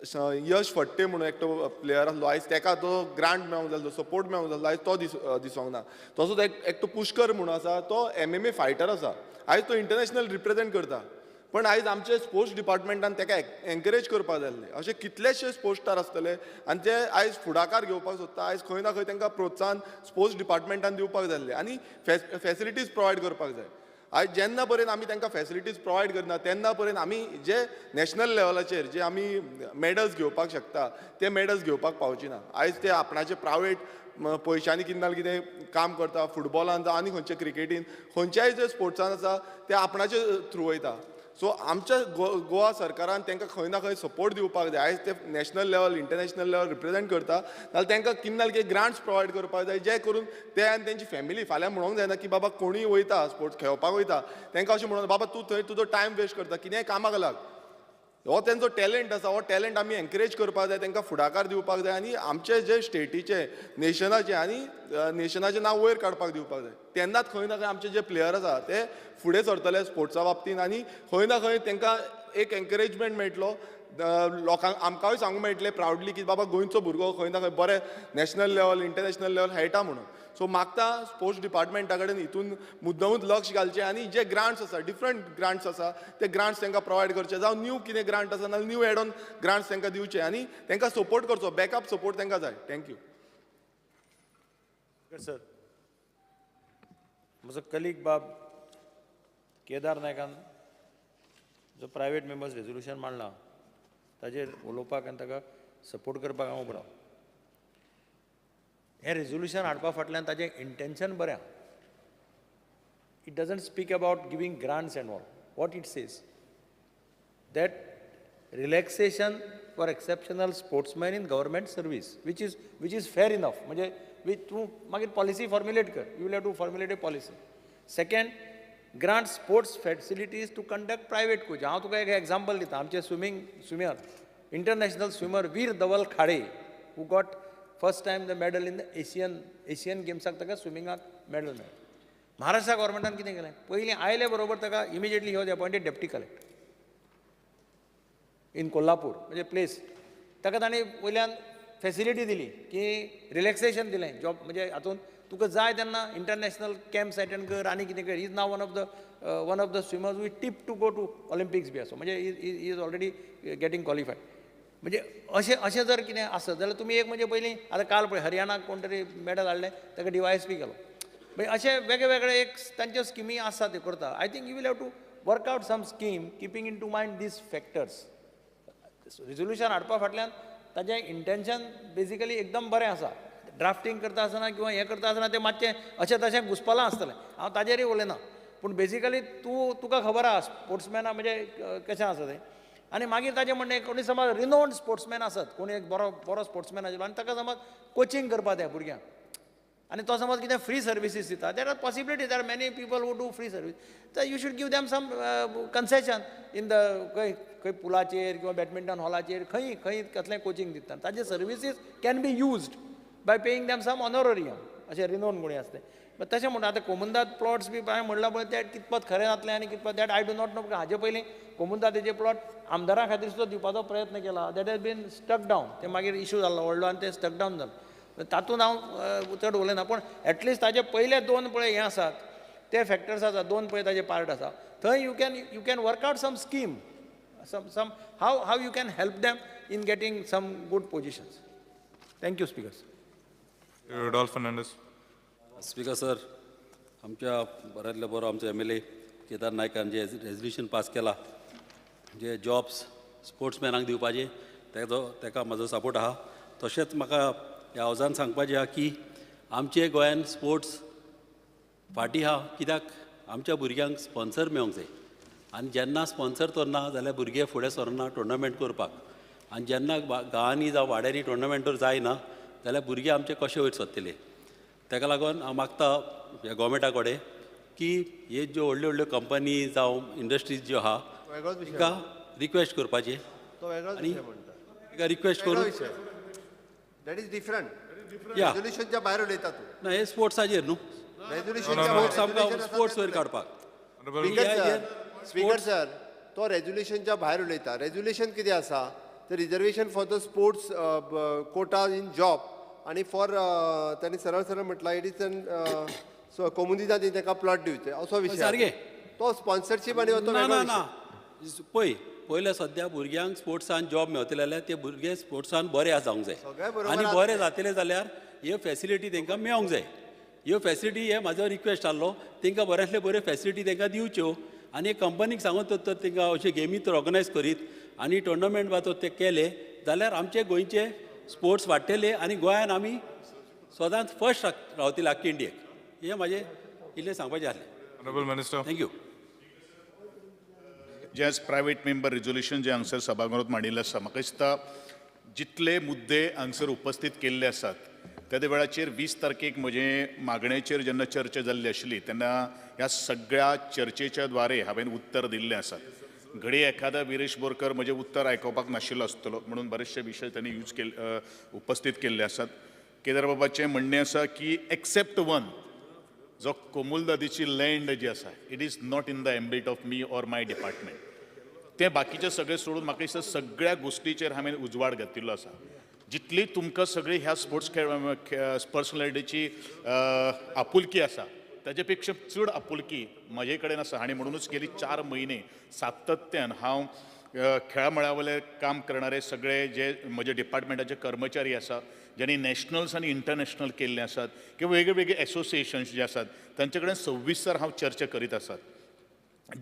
यश फडटे म्हणून एकटो प्लेयर आसलो आयज ताका तो ग्रांट मेळूंक जाय सपोर्ट मेळूंक जाय आयज तो दिसोंक ना. तसोच एकटो पुष्कर म्हणून आसा तो MMA फायटर आसा. आयज तो इंटरनॅशनल रिप्रेझेंट करता. पण आयज आमचे स्पोर्ट्स डिपार्टमेंटान ताका एनकरेज करपाक जाय आसलें. अशे कितलेशे स्पोर्ट्स स्टार आसतले आनी ते आयज फुडाकार घेवपाक सोदता. आयज खंय ना खंय तांकां प्रोत्साहन स्पोर्ट्स डिपार्टमेंटान दिवपाक जाय आसलें आनी फॅसिलिटीज प्रोवायड करपाक जाय. आयज जेन्ना पर्यंत आमी तांकां फॅसिलिटीज प्रोवायड करना तेन्ना पर्यंत आमी जे नॅशनल लेवलाचेर जे आमी मॅडल्स घेवपाक शकता ते मॅडल्स घेवपाक पावची ना. आयज ते आपणाचे प्रायवेट पयशांनी कितें काम करता. फुटबॉलान जावं आनी खंयचे क्रिकेटीन खंयच्याय जे स्पोर्ट्सान आसा ते आपणाचे थ्रू वयता. सो आमच्या गोवा सरकारान तांकां खंय ना खंय सपोर्ट दिवपाक जाय. आयज ते national level international level represent करता जाल्यार तांकां कितें ना कितें ग्रांट्स प्रोवायड करपाक जाय जे करून ते आनी तेंची फॅमिली फाल्यां म्हणूंक जायना की बाबा कोणूय वयता स्पोर्ट्स खेळपाक वयता तांकां अशें म्हणून बाबा तूं थंय तुजो टायम वेस्ट करता कितेंय कामाक लाग. हो तेंचो टॅलंट आसा. हो टॅलंट आमी एनकरेज करपाक जाय. तांकां फुडाकार दिवपाक जाय आनी आमचे जे स्टेटीचे नेशनाचे आनी नेशनाचें नांव वयर काडपाक दिवपाक जाय. तेन्नाच खंय ना खंय आमचे जे प्लेयर आसा ते फुडें सरतले स्पोर्ट्सा बाबतींत आनी खंय ना खंय तांकां एक एनकरेजमेंट मेळटलो. लोकांक आमकांय सांगूंक मेळटलें प्रावडली की बाबा गोंयचो भुरगो खंय ना खंय बरें नॅशनल लेवल इंटरनॅशनल लेवल खेळटा म्हणून. सो मागता स्पोर्ट्स डिपार्टमेंटा कडेन हितून मुद्दमूच लक्ष घालचें आनी जे ग्रांट्स आसा डिफरंट ग्रांट्स आसा ते ग्रांट्स तांकां प्रोवायड करचे जावं न्यू कितें ग्रांट आसा नाल्यार न्यू एड ऑन ग्रांट्स तांकां दिवचे आनी तांकां सपोर्ट करचो. बॅकअप सपोर्ट तांकां जाय. थँक्यू. सर म्हजो कलीग बाब केदार नायकान जो प्रायवेट मेंबर्स रेजोल्युशन मांडलां ताजेर उलोवपाक आनी ताका सपोर्ट करपाक हांव उबो. हें रेजोल्युशन हाडपा फाटल्यान ताजें इंटेंशन बरें. It doesn't speak about giving grants and all. What it says that relaxation for exceptional sportsman in government service which is fair enough. म्हणजे तूं मागीर पॉलिसी फॉर्म्युलेट कर. You will have to formulate a policy. Second grant sports facilities to conduct private coach. हांव तुका एक example दिता. आमचे swimmer international swimmer Vir Dhawal Khade who got first time the medal in the Asian गेम्साक ताका स्विमिंगाक मेडल मेळ्ळें. महाराष्ट्र गव्हर्मेंटान कितें केलें पयलीं आयले बरोबर ताका immediately he was appointed deputy collector in Kolhapur म्हणजे प्लेस. ताका ताणें वयल्यान फॅसिलिटी दिली की रिलॅक्सेशन दिलें जॉब म्हणजे हातूंत तुका जाय तेन्ना इंटरनॅशनल कॅम्प्स अटेंड कर आनी कितें कर. Is now one of the swimmers we tip to go to Olympics be असो. म्हणजे इज ऑलरेडी गेटींग क्वॉलिफायड. म्हणजे अशें जर कितें आसत जाल्यार तुमी एक म्हणजे पयलीं आतां काल पळय हरियाणाक कोण तरी मेडल हाडलें ताका DYSP केलो. म्हणजे अशे वेगळे वेगळे एक तांच्यो स्किमी आसा त्यो करता. I think you will have to work out some scheme keeping in to mind these factors. Resolution हाडपा फाटल्यान ताजें इंटेंशन बेजिकली एकदम बरें आसा. ड्राफ्टींग करता आसतना किंवा हें करता आसतना तें मातशें अशें तशें घुसपलां आसतलें. हांव ताजेरूय उलयना पूण बेजिकली तुका खबर आहा स्पोर्ट्समॅना म्हणजे कशें आसा तें. आनी मागीर ताजें म्हणणें कोणी समज रिनोवंड स्पोर्ट्समॅन आसत कोणी एक बरो स्पोर्ट्समॅन आशिल्लो आनी ताका समज कोचिंग करपा त्या भुरग्यांक आनी तो समज कितें फ्री सर्विसीस दिता. There are possibilities. There are many people who do free service. तर you should give them some concession in the खंय पुलाचेर किंवा बॅडमिंटन हॉलाचेर खंय कसलें कोचिंग दिता. ताजे services can be used by paying them some honorarium अशें रिनोवन कोणी आसलें. बट तशें म्हणटा आतां कोमुंदात प्लॉट्स बी म्हणला पळय ते कितपत खरें जातलें आनी कितपत that I do not know. हाजे पयलीं कोमुंदातेचे प्लॉट आमदारा खातीर सुद्दां दिवपाचो प्रयत्न केला. That has been stuck down. ते मागीर इशू जाल्लो व्हडलो आनी ते स्टक डावन जालो. तातूंत हांव चड उलयना पूण एटलिस्ट ताजे पयले दोन पळय हें आसात ते फॅक्टर्स आसात दोन पळय ताजे पार्ट आसा थंय you can work out some scheme some how you can help them in getting some good positions. Thank you, speakers. Rodolfo Fernandez. Speaker sir, आमच्या बऱ्यांतले बरो आमचो MLA केदार नायकान जे रेजोल्युशन पास केला जे जॉब्स स्पोर्ट्समॅनाक दिवपाचे ताका म्हजो सपोर्ट आहा. तशेंच म्हाका ह्या हावजान सांगपाचें आहा की आमचे गोंयान स्पोर्ट्स फाटी आहा कित्याक आमच्या भुरग्यांक स्पॉन्सर मेळोंक जाय. आनी जेन्ना स्पॉन्सर करना जाल्यार भुरगे फुडें सरना टुर्नामेंट करपाक. आनी जेन्ना गांवांनी जावं वाड्यांनी टुर्नामेंटूर जायना जाल्यार भुरगे आमचे कशे वयर सरतले. ताका लागून हांव मागता ह्या गोवमेंटा कडेन की हे ज्यो व्हडल्यो व्हडल्यो कंपनी जावं इंडस्ट्रीज ज्यो आहा ताका रिक्वेस्ट करपाचें आनी ताका रिक्वेस्ट करून दॅट इज डिफरंट. या रेजोल्युशनच्या भायर उलयता तूं. ना हे स्पोर्ट्साचेर न्हू. स्पोर्ट्स आमकां स्पोर्ट्स वयर काडपाक. स्पीकर सर तो रेजोल्युशनच्या भायर उलयता. रेजोल्युशन कितें आसा the reservation for the sports quota in job आणि फॉर त्यांनी सरळ सरळ म्हटलं इट इज अन कम्युनिटीजांनी ताका प्लॉट दिवचे असो विशय सारकें. तो स्पॉन्सरशीप आणि तो ना वेगळो ना विशय. ना पयले सद्या भुरग्यांक स्पोर्ट्सान जॉब मेळटले जाल्यार ते भुरगे स्पोर्ट्सान बरे जावंक जाय बरोबर आनी आसा बरे ते. जातले जाल्यार ह्यो फॅसिलिटी तांकां मेळोंक जाय. ह्यो फॅसिलिटी हे म्हाजो रिक्वेस्ट आहलो तांकां बऱ्यांतले बऱ्यो फॅसिलिटी तांकां दिवच्यो आनी कंपनीक सांगून तर तांकां अशे गेमी तर ऑर्गनायज करीत आनी टुर्नामेंट बा ते केले जाल्यार आमचे गोंयचे स्पोर्ट्स वाडटले आनी गोंयान आमी सदांच फर्स्ट रावतले आख्खे इंडियेक. हे म्हाजें इल्लें सांगपाचें आसलें. Honorable Minister. थँक्यू. जे आज प्रायवेट मेंबर रिझोल्युशन जे हांगसर सभागृहात मांडिल्लें आसा म्हाका दिसता जितले मुद्दे हांगसर उपस्थित केल्ले आसात त्या वेळाचेर 20 तारखेक म्हजे मागणेचेर जेन्ना चर्चा जाल्ली आशिल्ली तेन्ना ह्या सगळ्या चर्चेच्या द्वारे हांवें उत्तर दिल्लें आसा. घडी एखादा विरेश बोरकर म्हजें उत्तर आयकोपाक नाशिल्लो आसतलो म्हणून बरेचशे विशय त्यांनी उपस्थित केल्ले आसात. केदार बाबाचें म्हणणें आसा की एक्सेप्ट वन जो कोमुलदादीची लँड जी आसा it is not in the ambit of me or my department. ते बाकीचे सगळे सोडून म्हाका दिसता सगळ्या गोश्टीचेर हांवें उजवाड घातिल्लो आसा. जितली तुमकां सगळी ह्या स्पोर्ट्स पर्सनॅलिटीची आपुलकी आसा ताजे पेक्षा चड आपुलकी म्हजे कडेन आसा आनी म्हणूनच गेली 4 म्हयने सातत्यान हांव खेळा मळावले काम करणारे सगळे जे म्हजे डिपार्टमेंटाचे कर्मचारी आसा ज्यांनी नॅशनल्स आनी इंटरनॅशनल केल्ले आसात किंवा वेगळे वेगळे एसोसिएशन्स जे आसात तांचे कडेन सविस्तर हांव चर्चा करीत आसात.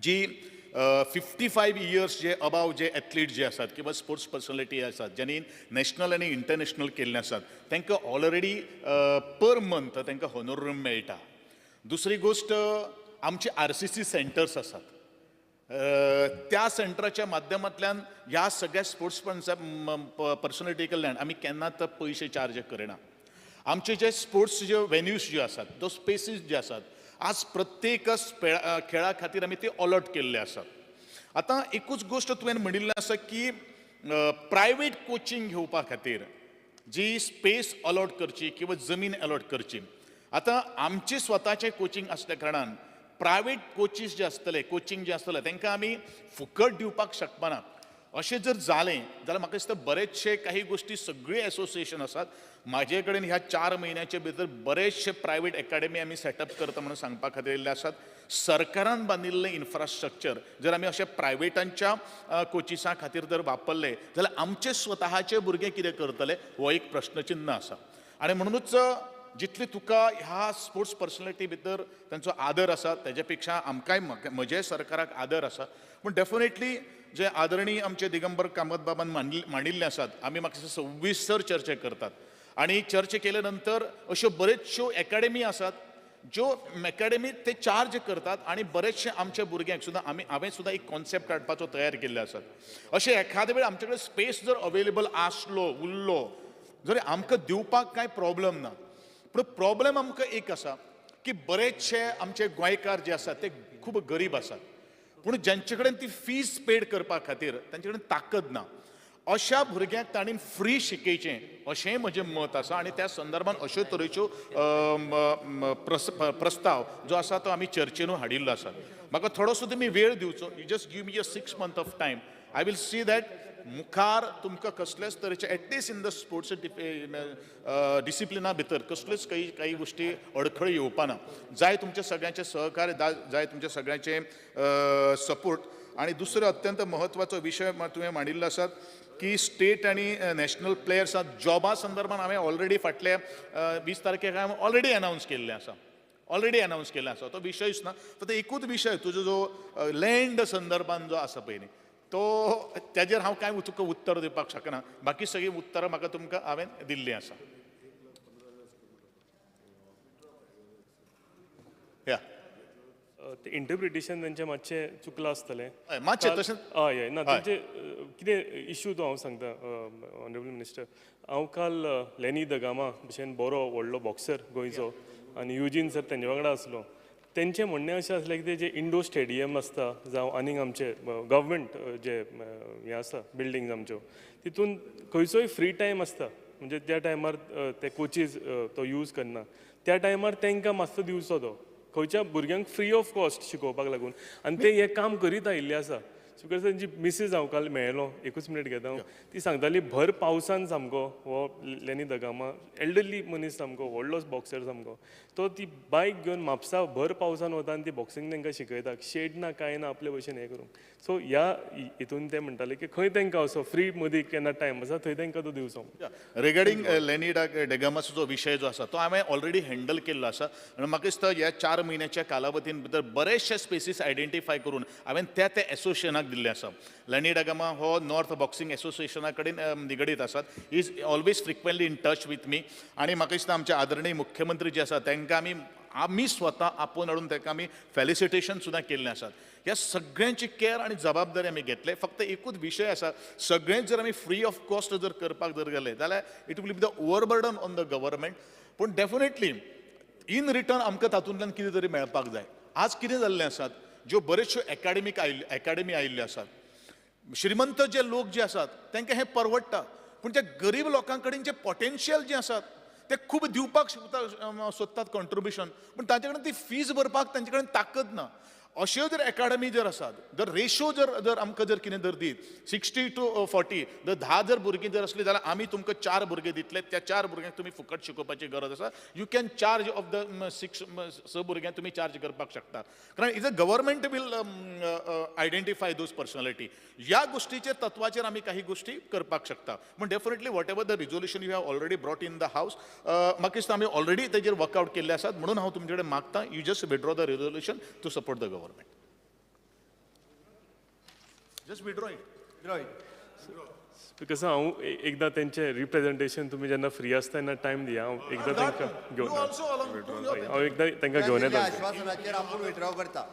जी 55 इयर्स जे अबाव जे एथलीट जे आसात किंवा स्पोर्ट्स पर्सनॅलिटी आसात ज्यांनी नॅशनल आनी इंटरनॅशनल केल्ले आसात तांकां ऑलरेडी पर मंथ तांकां हॉनोररियम मेळटा. दुसरी गोष्ट आमचे RCC सेंटर्स आसात त्या सेंटराच्या माध्यमांतल्यान ह्या सगळ्या स्पोर्ट्स पर्सनॅलिटी कडल्यान आमी केन्नाच पयशे चार्ज करिना. आमचे जे स्पोर्ट्स जे वेन्यूज जे आसात तो स्पेसीस जे आसात आज प्रत्येक खेळा खातीर आमी ते अलॉट केल्ले आसात. आतां एकूच गोश्ट तुवें म्हणिल्लें आसा की प्रायवेट कोचिंग घेवपा खातीर जी स्पेस अलॉट करची किंवा जमीन अलॉट करची. आतां आमचे स्वताचे कोचिंग आसल्या कारणान प्रायवेट कोचीस जे आसतले कोचिंग जे आसतले तांकां आमी फुकट दिवपाक शकपाना. अशें जर जालें जाल्यार म्हाका दिसता बरेचशे काही गोश्टी सगळी एसोसिएशन आसात म्हाजे कडेन ह्या 4 म्हयन्याचे भितर बरेचशे प्रायवेट अकॅडमी आमी सेटअप करता म्हणून सांगपा खातीर येयल्ले आसात. सरकारान बांदिल्लें इन्फ्रास्ट्रक्चर जर आमी अशें प्रायवेटांच्या कोचिसां खातीर जर वापरले जाल्यार आमचे स्वताचे भुरगे कितें करतले हो एक प्रश्नचिन्ह आसा. आनी म्हणूनच जितले तुका ह्या स्पोर्ट्स पर्सनॅलिटी भितर तांचो आदर आसा तेज्या पेक्षा आमकांय म्हजे सरकाराक आदर आसा. पूण डेफिनेटली जे आदरणीय आमचे दिगंबर कामत बाबान मांडिल्ले आसात आमी म्हाका दिसता सविस्तर चर्चा करतात आनी चर्चा केले नंतर अश्यो बरेचश्यो अकॅडमी आसात ज्यो अकॅडमी ते चार्ज करतात आनी बरेचशे आमच्या भुरग्यांक सुद्दां हांवें सुद्दां एक कॉन्सेप्ट काडपाचो तयार केल्ले आसात. अशें एखादे वेळ आमचे कडेन स्पेस जर अवेलेबल आसलो उरलो जरी आमकां दिवपाक कांय प्रॉब्लेम ना. पूण प्रॉब्लेम आमकां एक आसा की बरेचशे आमचे गोंयकार जे आसात ते खूब गरीब आसात पूण जांचे कडेन ती फीज पेड करपा खातीर तांचे कडेन ताकद ना. अशा भुरग्यांक तांणी फ्री शिकयचें अशेंय म्हजें मत आसा आनी त्या संदर्भान अश्यो तरेच्यो प्रस्ताव जो आसा तो आमी चर्चेनूय हाडिल्लो आसा. म्हाका थोडोसो तुमी वेळ दिवचो. You just give me 6 months of time. I will see that मुखार तुमकां कसलेच तरेचे एटलीस्ट इन द स्पोर्ट्स डिसिप्लिना भितर कसल्योच काही गोश्टी अडखळ येवपाना. जाय तुमच्या सगळ्यांचे सहकार्य जाय तुमच्या सगळ्यांचे सपोर्ट. आणि दुसरो अत्यंत महत्वाचो विशय तुवें मांडिल्लो आसात की स्टेट आनी नॅशनल प्लेयर्स जॉबा संदर्भात हांवें ऑलरेडी फाटल्या 20 तारखेक हांवें ऑलरेडी अनावन्स केल्लें आसा. तो विशयच ना. तर एकूच विशय तुजो जो लँड संदर्भान जो आसा पळय न्ही तो तेजेर हांव कांय तुका उत्तर दिवपाक शकना. बाकी सगळीं उत्तरां म्हाका तुमकां हांवें दिल्लीं आसा. इंटरप्रिटेशन तेंचें मातशें चुकलां आसतलें मातशें तशें हय ना तेंचे कितें इश्यू तो हांव सांगता ऑनरेबल मिनिस्टर. हांव काल लेनी दगामा भशेन बरो व्हडलो बॉक्सर गोंयचो आनी युजीन सर तेंचे वांगडा आसलो. तेंचें म्हणणें अशें आसलें की जे इंडोर स्टेडियम आसता जावं आनीक आमचे गव्हर्मेंट जे हें आसा बिल्डींग्स आमच्यो तितून खंयचोय फ्री टायम आसता म्हणजे त्या टायमार ते कोचीस तो यूज करना त्या टायमार तांकां मातसो दिवचो तो खंयच्या भुरग्यांक फ्री ऑफ कॉस्ट शिकोवपाक लागून आनी ते हें काम करीत आयिल्ले आसा. स्पिकर सर जी मिसीस हांव काल मेळ्ळो एकूच मिनीट घेता हांव ती सांगताली भर पावसान सामको हो लेनी दगामा एल्डरली मनीस सामको व्हडलोच बॉक्सर सामको तो ती बायक घेवन म्हापसा भर पावसान वता आनी ती बॉक्सिंग तांकां शिकयता शेड ना कांय ना आपले भशेन हें करूंक सो ह्या हितून ते म्हणटाले की खंय तांकां असो फ्री मदीं केन्ना टायम आसा थंय तांकां तो दिवचो रिगार्डींग लेनी डेगामाचो जो विशय जो आसा तो हांवें ऑलरेडी हँडल केल्लो आसा आनी म्हाका दिसता ह्या 4 म्हयन्याच्या कालावधीन भितर बरेचशे स्पेसीस आयडेंटिफाय करून हांवें त्या एसोसिएशनाक दिल्ले आसा लेनी डेगामा हो नॉर्थ बॉक्सिंग एसोसिएशना कडेन निगडीत आसात is always frequently in touch with me आनी म्हाका दिसता आमचे आदरणीय मुख्यमंत्री जे आसा तांकां आमी स्वता आपोवन हाडून ताका आमी फेलिसिटेशन सुद्दां केल्लें आसात ह्या सगळ्यांची केअर आनी जबाबदारी आमी घेतले फक्त एकूच विशय आसा सगळेंच जर आमी फ्री ऑफ कॉस्ट जर करपाक जर गेले जाल्यार it will be the overburden on the government पूण डेफिनेटली इन रिटर्न आमकां तातूंतल्यान कितें तरी मेळपाक जाय आज कितें जाल्लें आसात ज्यो बऱ्योचश्यो एकाडेमी आयिल्ल्यो आसात श्रीमंत जे लोक जे आसात तांकां हें परवडटा पूण त्या गरीब लोकां कडेन जे पोटेन्शियल जे आसात ते खूब दिवपाक सोदतात कॉन्ट्रिब्युशन पूण तांचे कडेन ती फीज भरपाक तांचे कडेन ताकद ना अश्यो जर एकाडेमी जर आसात जर रेशो जर आमकां जर कितें जर दीत 60 to 40 जर 10 जर भुरगीं जर असलीं जाल्यार आमी तुमकां 4 भुरगे दितले त्या 4 भुरग्यांक तुमी फुकट शिकोवपाची गरज आसा you can charge of the 6 भुरग्यांक तुमी चार्ज करपाक शकता कारण is a government will identify those personality ह्या गोष्टीचेर तत्वाचेर आमी काही गोष्टी करपाक शकता पूण definitely whatever the resolution you have already brought in the house म्हाका दिसता आमी ऑलरेडी तेजेर वर्कआउट केल्ले आसात म्हणून हांव तुमचे कडेन मागता you just withdraw the resolution to support the government Just withdraw it. Because हांव एकदां तेंचे रिप्रेझेंटेशन तुमी जेन्ना फ्री आसता तेन्ना टायम दिया हांव एकदां तांकां घेवन हांव एकदां तांकां घेवन येता आश्वासनाचेर आपूण विथड्रॉ करता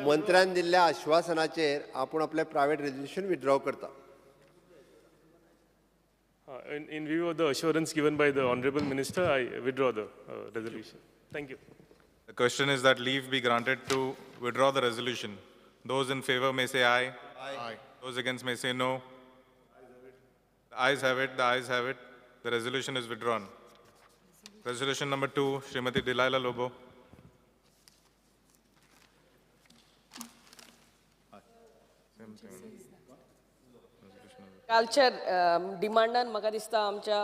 मंत्र्यान दिल्ल्या आश्वासनाचेर आपूण आपलें प्रायवेट रेजोल्युशन विथड्रॉ करता in view of the assurance given by the honorable minister I withdraw the resolution thank you The question is that leave be granted to withdraw the resolution. Those in favor may say aye. Aye. Those against may say no. The ayes have it. The ayes have it. The resolution is withdrawn. Resolution number 2, Srimati Delilah Lobo. कालच्या डिमांडान म्हाका दिसता आमच्या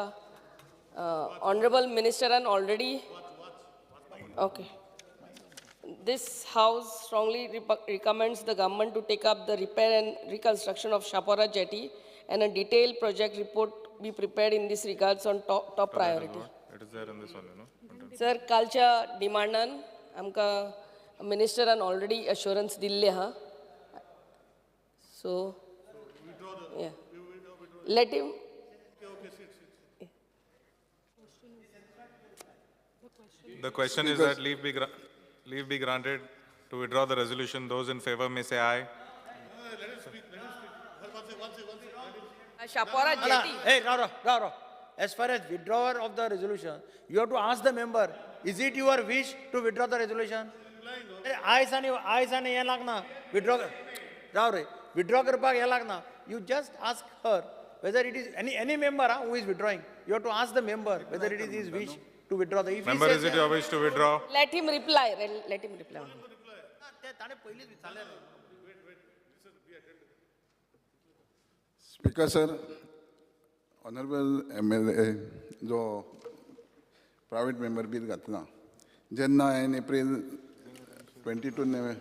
honourable मिनिस्टरान already okay This House strongly recommends the government to take up the repair and reconstruction of Shapora Jetty and a detailed project report be prepared in this regards on top priority. It is there in this one, you know. Sir, kalcha demandan amka minister and already assurance dille ha. So, yeah. Let him. The question is that leave be granted to withdraw the resolution. Those in favor may say aye. Shapora Jetty. Hey, Rao. As far as withdrawal of the resolution, you have to ask the member, is it your wish to withdraw the resolution? Ayes and ye lagna. Withdraw. Rao, withdraw karpak ye lagna. You just ask her whether it is any member who is withdrawing. You have to ask the member whether it is his wish to withdraw the. Member, is it your wish to withdraw? Let him reply. Let him reply. Speaker sir, honorable MLA जो private member bill घातला जेन्ना हांवें April 22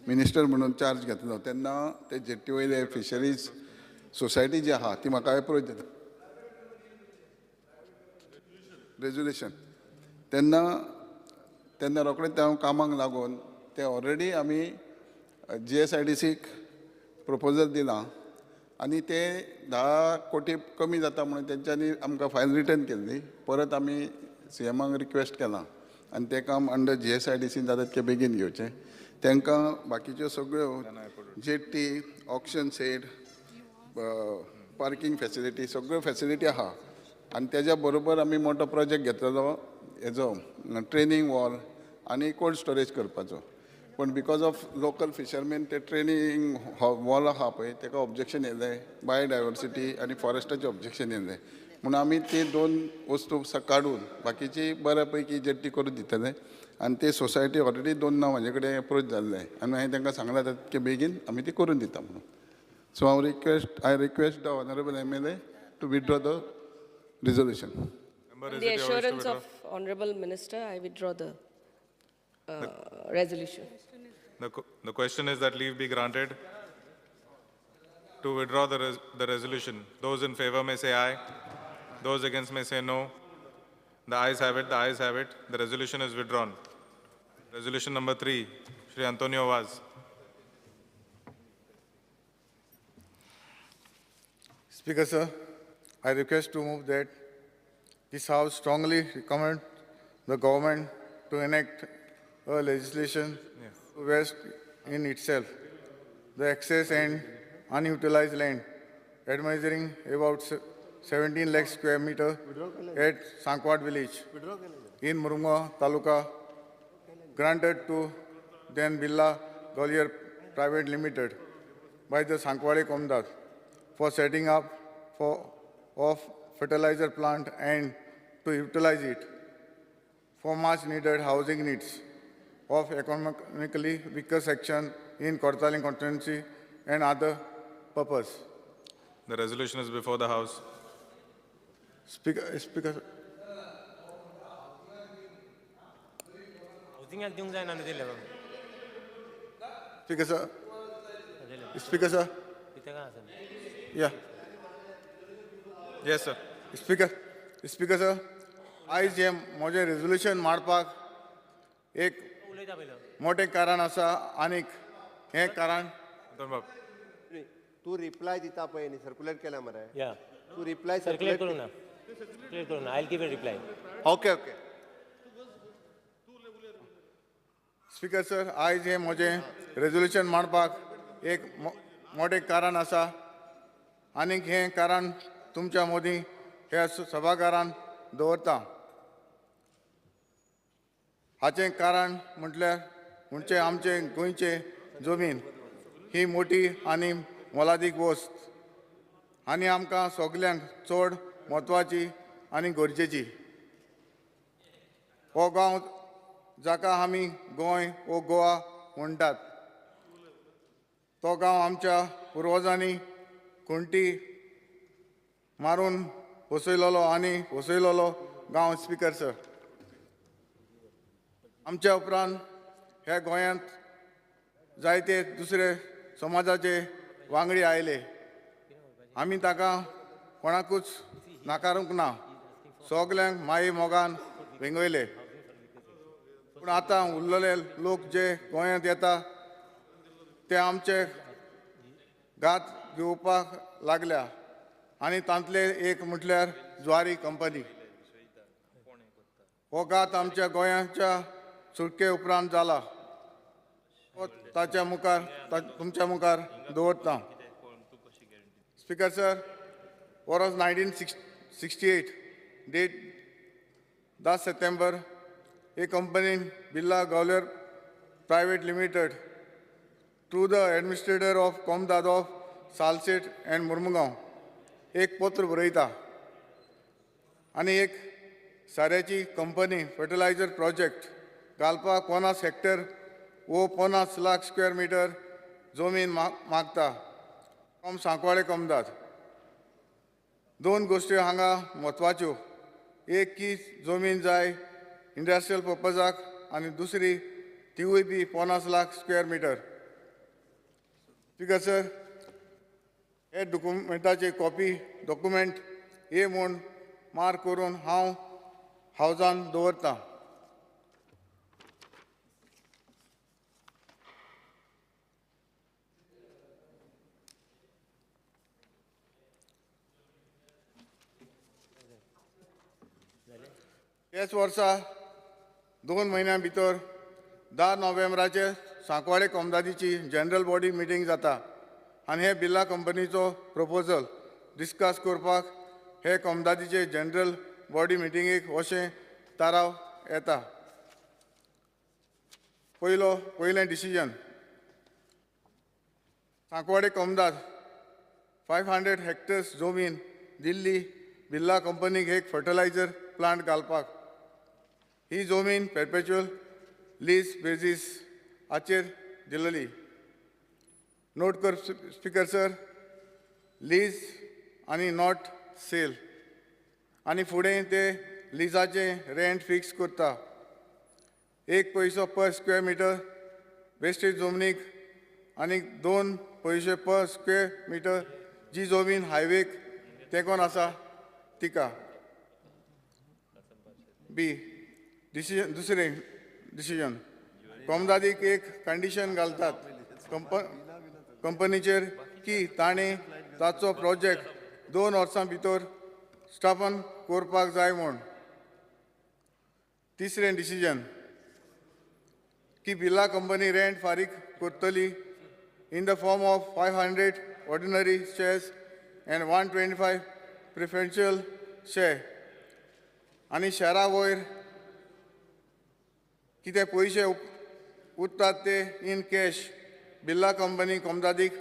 minister म्हणून charge घेतलो तेन्ना ते jetty वयले fisheries society जी आहा ती म्हाका एप्रोच जाता रेजोल्युशन तेन्ना रोखडेंच हांव कामाक लागून ते ऑलरेडी आमी GSIDCक प्रपोजल दिलां आनी ते 10 कोटी कमी जाता म्हणून तेंच्यांनी आमकां फायल रिटर्न केल्ली परत आमी CMाक रिक्वेस्ट केलां आनी तें काम अंडर GSIDC जाता तितके बेगीन घेवचें तांकां बाकीच्यो सगळ्यो jetty auction set parking facility सगळ्यो फॅसिलिटी आहा आनी तेज्या बरोबर आमी मोठो प्रोजेक्ट घेतलेलो हेजो ट्रेनींग वॉल आनी कोल्ड स्टोरेज करपाचो पण बिकॉज ऑफ लोकल फिशरमॅन ते ट्रेनींग वॉल आहा पळय ताका ऑब्जेक्शन येयलें बायोडायवर्सिटी आनी फॉरेस्टाचें ऑब्जेक्शन येयलें म्हणून आमी ती 2 वस्तू काडून बाकीची बऱ्या पैकी जेट्टी करून दितले आनी ते सोसायटी ऑलरेडी 2 नांव म्हाजे कडेन अप्रोच जाल्ले आनी हांवें तांकां सांगलां तितके बेगीन आमी ती करून दिता म्हणून. So I request the honourable MLA to withdraw the resolution. In the assurance of Honorable Minister, I withdraw the resolution. The question is that leave be granted to withdraw the resolution. Those in favor may say aye. Those against may say no. The ayes have it. The ayes have it. The resolution is withdrawn. Resolution number 3, Shri Antonio Vaz. Speaker, sir, I request to move that this House strongly recommend the government to enact a legislation to vest in itself the excess and unutilized land, admitting about 17 lakh square meter at Sankwad village in Murunga Taluka, granted to then Billa Gollier Private Limited by the Sankwade Komdat for setting up of fertilizer plant and to utilize it for much needed housing needs of economically weaker section in Kortaling constituency and other purpose. The resolution is before the House. Speaker, Speaker, sir. Speaker, sir. Yeah. Yes, sir. Speaker, sir. आयज हे म्हजें resolution मांडपाक एक मोठें कारण आसा आनीक हें कारण तू रिप्लाय दिता पळय न्ही सर्क्युलेट केला मरे या तू रिप्लाय सर्क्युलेट करू ना I will give a reply okay speaker sir आयज हे म्हजें रेजोल्युशन मांडपाक एक मोठें कारण आसा आनीक हें कारण तुमच्या मोदी ह्या सभाघरान दवरता हाचें कारण म्हणजे आमचे गोंयचे जमीन ही मोठी आनी मोलादीक वस्त आनी आमकां सगल्यांक चड म्हत्वाची आनी गरजेची. हो गांव जाका आमी गोंय वो गोवा म्हणटात तो गांव आमच्या पुर्वजांनी खुंटी मारून वसयलोलो आनी वसयलोलो गांव. स्पीकर सर आमच्या उपरांत ह्या गोंयांत जायते दुसरे समाजाचे वांगडी आयले. आमी ताका कोणाकूच नाकारूंक ना, सगल्यांक माई मोगान वेंगयले. पूण आतां उरलेले लोक जे गोंयांत येता ते आमचे घात घेवपाक लागल्या आनी तांतले एक म्हटल्यार ज्वारी कंपनी. हो घात आमच्या गोंयाच्या सुटके उपरांत जाला. ताच्या मुखार तुमच्या मुखार दवरता. स्पीकर सर, वर्स 1968 date 10 September a company Billa Gollier Private Limited through the administrator of Komdad of Salset and Murmagaon एक पत्र बरयता आनी एक साऱ्याची कंपनी फर्टिलायझर प्रोजेक्ट घालपाक 50 हेक्टर वो 50 लाख स्क्वेअर मीटर जमीन मागता फ्रॉम सांकवाडे कोमदाद. दोन गोष्टी हांगा म्हत्वाच्यो. एक की जमीन जाय इंडस्ट्रियल पर्पजाक आनी दुसरी तिवूय B 50 lakh square metre. Speaker sir, हे डॉक्युमेंटाची कॉपी डॉक्युमेंट हे म्हूण मार्क करून हांव हावजान दवरतां. ह्याच वर्सा 2 म्हयन्यां भितर 10 नोव्हेंबराचे सांकवाडे कोमदादीची जनरल बॉडी मिटींग जाता आनी हे बिर्ला कंपनीचो प्रपोजल डिस्कस करपाक हे कोमदादीचे जनरल बॉडी मिटींगेक अशें थाराव येता. पयलें डिसिजन सांकवाडे कोमदाद 500 हेक्टर्स जमीन दिल्ली बिर्ला कंपनीक एक फर्टिलायझर प्लांट घालपाक. ही जमीन परपेच्युअल लीज बेजीस हाचेर दिलेली. नोट कर स्पीकर सर, लीज आनी नॉट सेल. आनी फुडें ते लिजाचे रेंट फिक्स करता. 1 पैसो पर स्क्वेअर मिटर वेस्टेज जमनीक आनी 2 पैसे पर स्क्वेअर मिटर जी जमीन हायवेक तेंकोन आसा तिका. बी दुसरें डिसिजन, कोमदादीक एक कंडिशन घालतात कंपनीचेर की ताणें ताचो प्रोजेक्ट 2 वर्सां भितर स्थापन करपाक जाय म्हूण. तिसरें डिसिजन की बिर्ला कंपनी रेंट फारीक करतली in the form of 500 ordinary shares and 125 preferential share. आनी शेअरा वयर कितें पयशे उरतात ते इन कॅश बिर्ला कंपनी कोमदादीक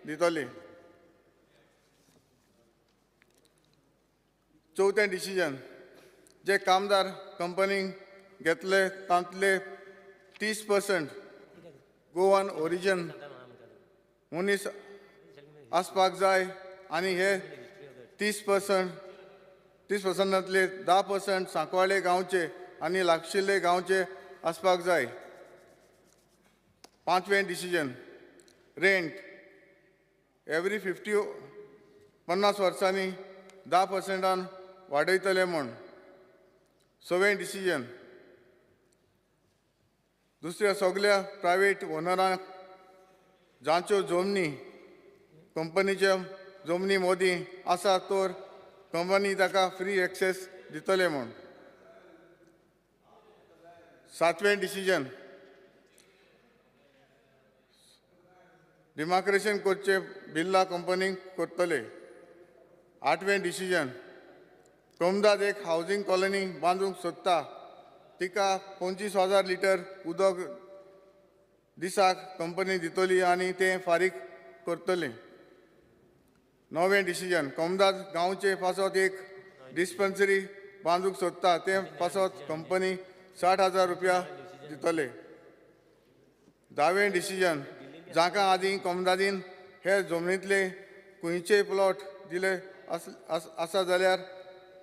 दितली. चवथें डिसिजन, जे कामदार कंपनीक घेतले तांतले 30% गोवन ओरिजीन मनीस आसपाक जाय आनी हे 30%नांतले 10% सांकवाळे गांवचे आनी लागशिल्ले गांवचे आसपाक जाय. पांचवें डिसिजन, रेंट एवरी 50 वर्सांनी 10% वाडयतले म्हूण. सवें डिसिजन, दुसऱ्या सगळ्या प्रायवेट ओनरांक जांच्यो जमनी कंपनीच्या जमनी मोदी आसा तर कंपनी ताका फ्री एक्सेस दितले म्हूण. सातवें डिसिजन, डिमार्केशन करचे बिर्ला कंपनीक करतले. आठवें डिसिजन, कोमदाद एक हावजींग कॉलनी बांदूंक सोदता, तिका 25,000 लिटर उदक दिसाक कंपनी दितली आनी तें फारीक करतली. नवें डिसिजन, कोमदाद गांवचे पासत एक डिस्पेन्सरी बांदूंक सोदता, तें पासत कंपनी 60,000 रुपया दितले. दावें डिसिजन, जाका आदीं कोमदादीन हे जमनींतले खंयचेय प्लॉट दिले आसा जाल्यार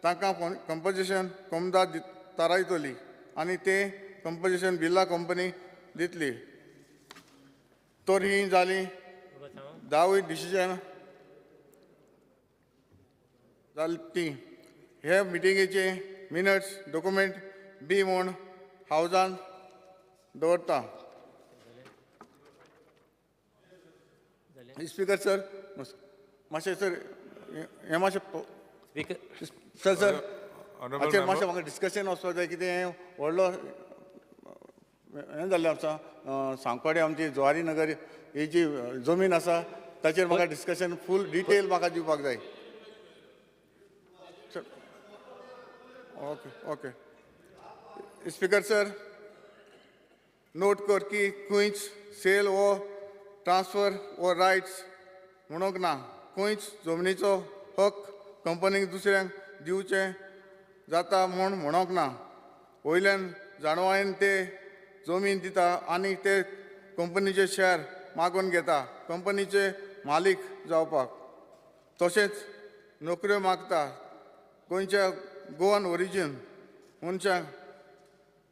तांकां कंपोजिशन कोमदाद थारायतली आनी तें कंपोजिशन बिर्ला कंपनी दितली. तर ही जाली 10वी डिसिजन जाली ती. हे मिटिंगेचे मिनट्स डॉक्युमेंट बी म्हूण हावजान दवरता. स्पीकर सर, मातशें सर हें मातशें सर हाचेर मातशें म्हाका डिस्कशन वचपाक जाय. कितें व्हडलो हें जाल्लें आसा, सांकवाडे आमची जुवारी नगर ही जी जमीन आसा ताचेर म्हाका डिस्कशन फूल डिटेल म्हाका दिवपाक जाय. Okay okay speaker sir, note कर की खंयच सेल वो ट्रान्सफर वो रायट्स म्हणूंक ना. खंयच जमनीचो हक कंपनीक दुसऱ्यांक दिवचें जाता म्हूण म्हणूंक ना. वयल्यान जाणवायेन ते जमीन दिता आनी ते कंपनीचे शेअर मागून घेता कंपनीचे मालीक जावपाक. तशेंच नोकऱ्यो मागता गोंयच्या गोवन ओरिजीन मनशांक.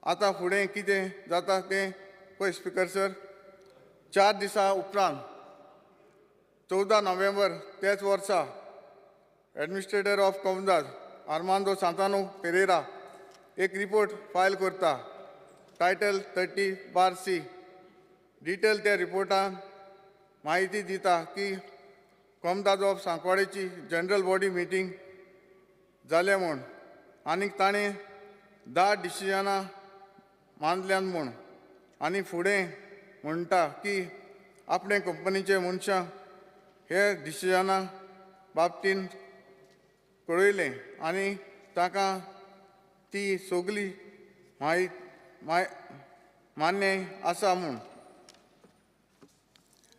आतां फुडें कितें जाता तें पळय स्पीकर सर. 4 दिसां उपरांत 14 नोव्हेंबर तेच वर्सा administrator of कोमदाद Armando Santano Pereira एक रिपोर्ट फायल करता टायटल 30/C. डिटेल त्या रिपोर्टान माहिती दिता की कोमदाद ऑफ सांकवाडेची जनरल बॉडी मिटींग जाले म्हूण आनी ताणें 10 डिसिजनां मानल्यान म्हूण. आनी फुडें म्हणटा की आपणे कंपनीचे मनशांक हे डिसिजनां बाबतींत कळयलें आनी ताका ती सगळी मान्य आसा म्हूण.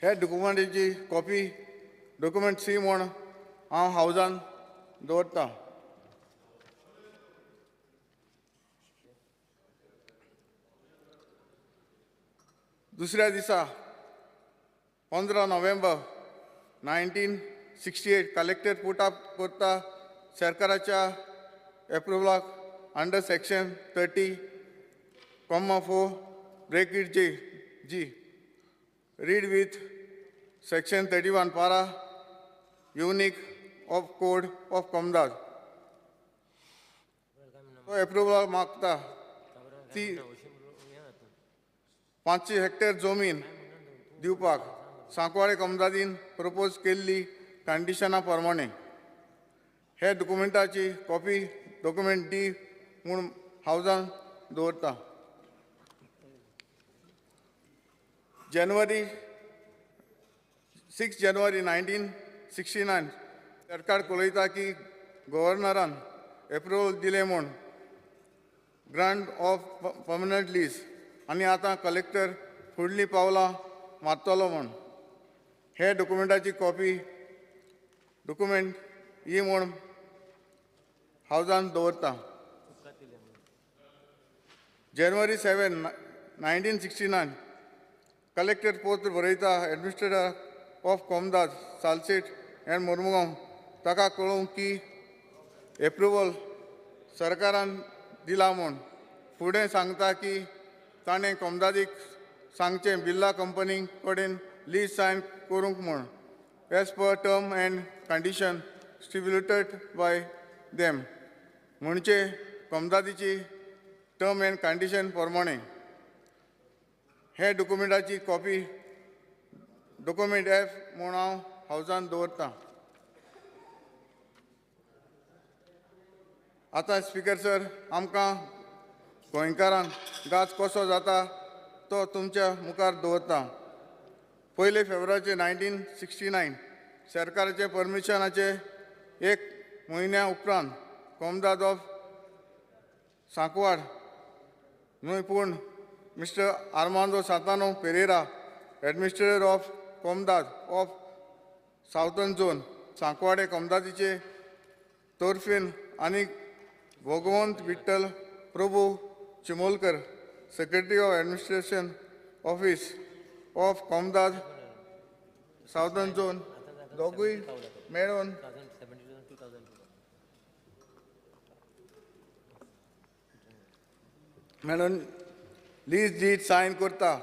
हे डॉक्युमेंटाची कॉपी डॉक्युमेंट C म्हूण हांव हावजान दवरतां. दुसऱ्या दिसा 15 नोव्हेंबर 1968 कलेक्टर पुट अप करता सरकाराच्या एप्रुवलाक under section 30.4 bracket G read with section 31 para unique of code of Komdad. तो एप्रुवल मागता ती 500 हेक्टर जमीन दिवपाक सांकवाळे कमदादीन प्रपोज केल्ली कंडिशना प्रमाणे हे डॉक्युमेंटाची कॉपी डॉक्युमेंट डी म्हूण हावजान दवरता. January 6 January 1969 सरकार कळयता की गव्हर्नरान एप्रुवल दिले म्हूण ग्रांट ऑफ परमनंट लीज आनी आतां कलेक्टर फुडलीं पावलां मारतलो म्हूण हे डॉक्युमेंटाची कॉपी डॉक्युमेंट ही म्हूण हावजान दवरता. January 7 1969 कलेक्टर पोस्ट बरयता एडमिनिस्ट्रेटर ऑफ कोमदाद सालसेट एंड मुर्मुगांव ताका कळोवंक की एप्रुवल सरकारान दिला म्हूण फुडें सांगता की ताणें कोमदादीक सांगचें बिर्ला कंपनी कडेन लीज सायन करूंक म्हूण as per term end condition stipulated bye them म्हणजे कोमदादीची टर्म एंड कंडिशन प्रमाणे हे डॉक्युमेंटाची कॉपी डॉक्युमेंट एफ म्हूण हांव हावजान दवरतां. आतां स्पीकर सर आमकां गोंयकारांक गाज कसो जाता तो तुमच्या मुखार दवरता. 1 फेब्रुवारी 1969 सरकाराचे परमिशनाचे 1 म्हयन्या उपरांत कोमदाद ऑफ सांकवाड न्हय पूण mister Armando Santano Pereira administrator of कोमदाद ऑफ सावथर्न झोन सांकवाडे कोमदादीचे तोरफेन आनी Bhagwant Vitthal Prabhu Chimolkar secretary of administration office of कोमदाद सावथर्न झोन दोगूय मेळून लीज डीड सायन करता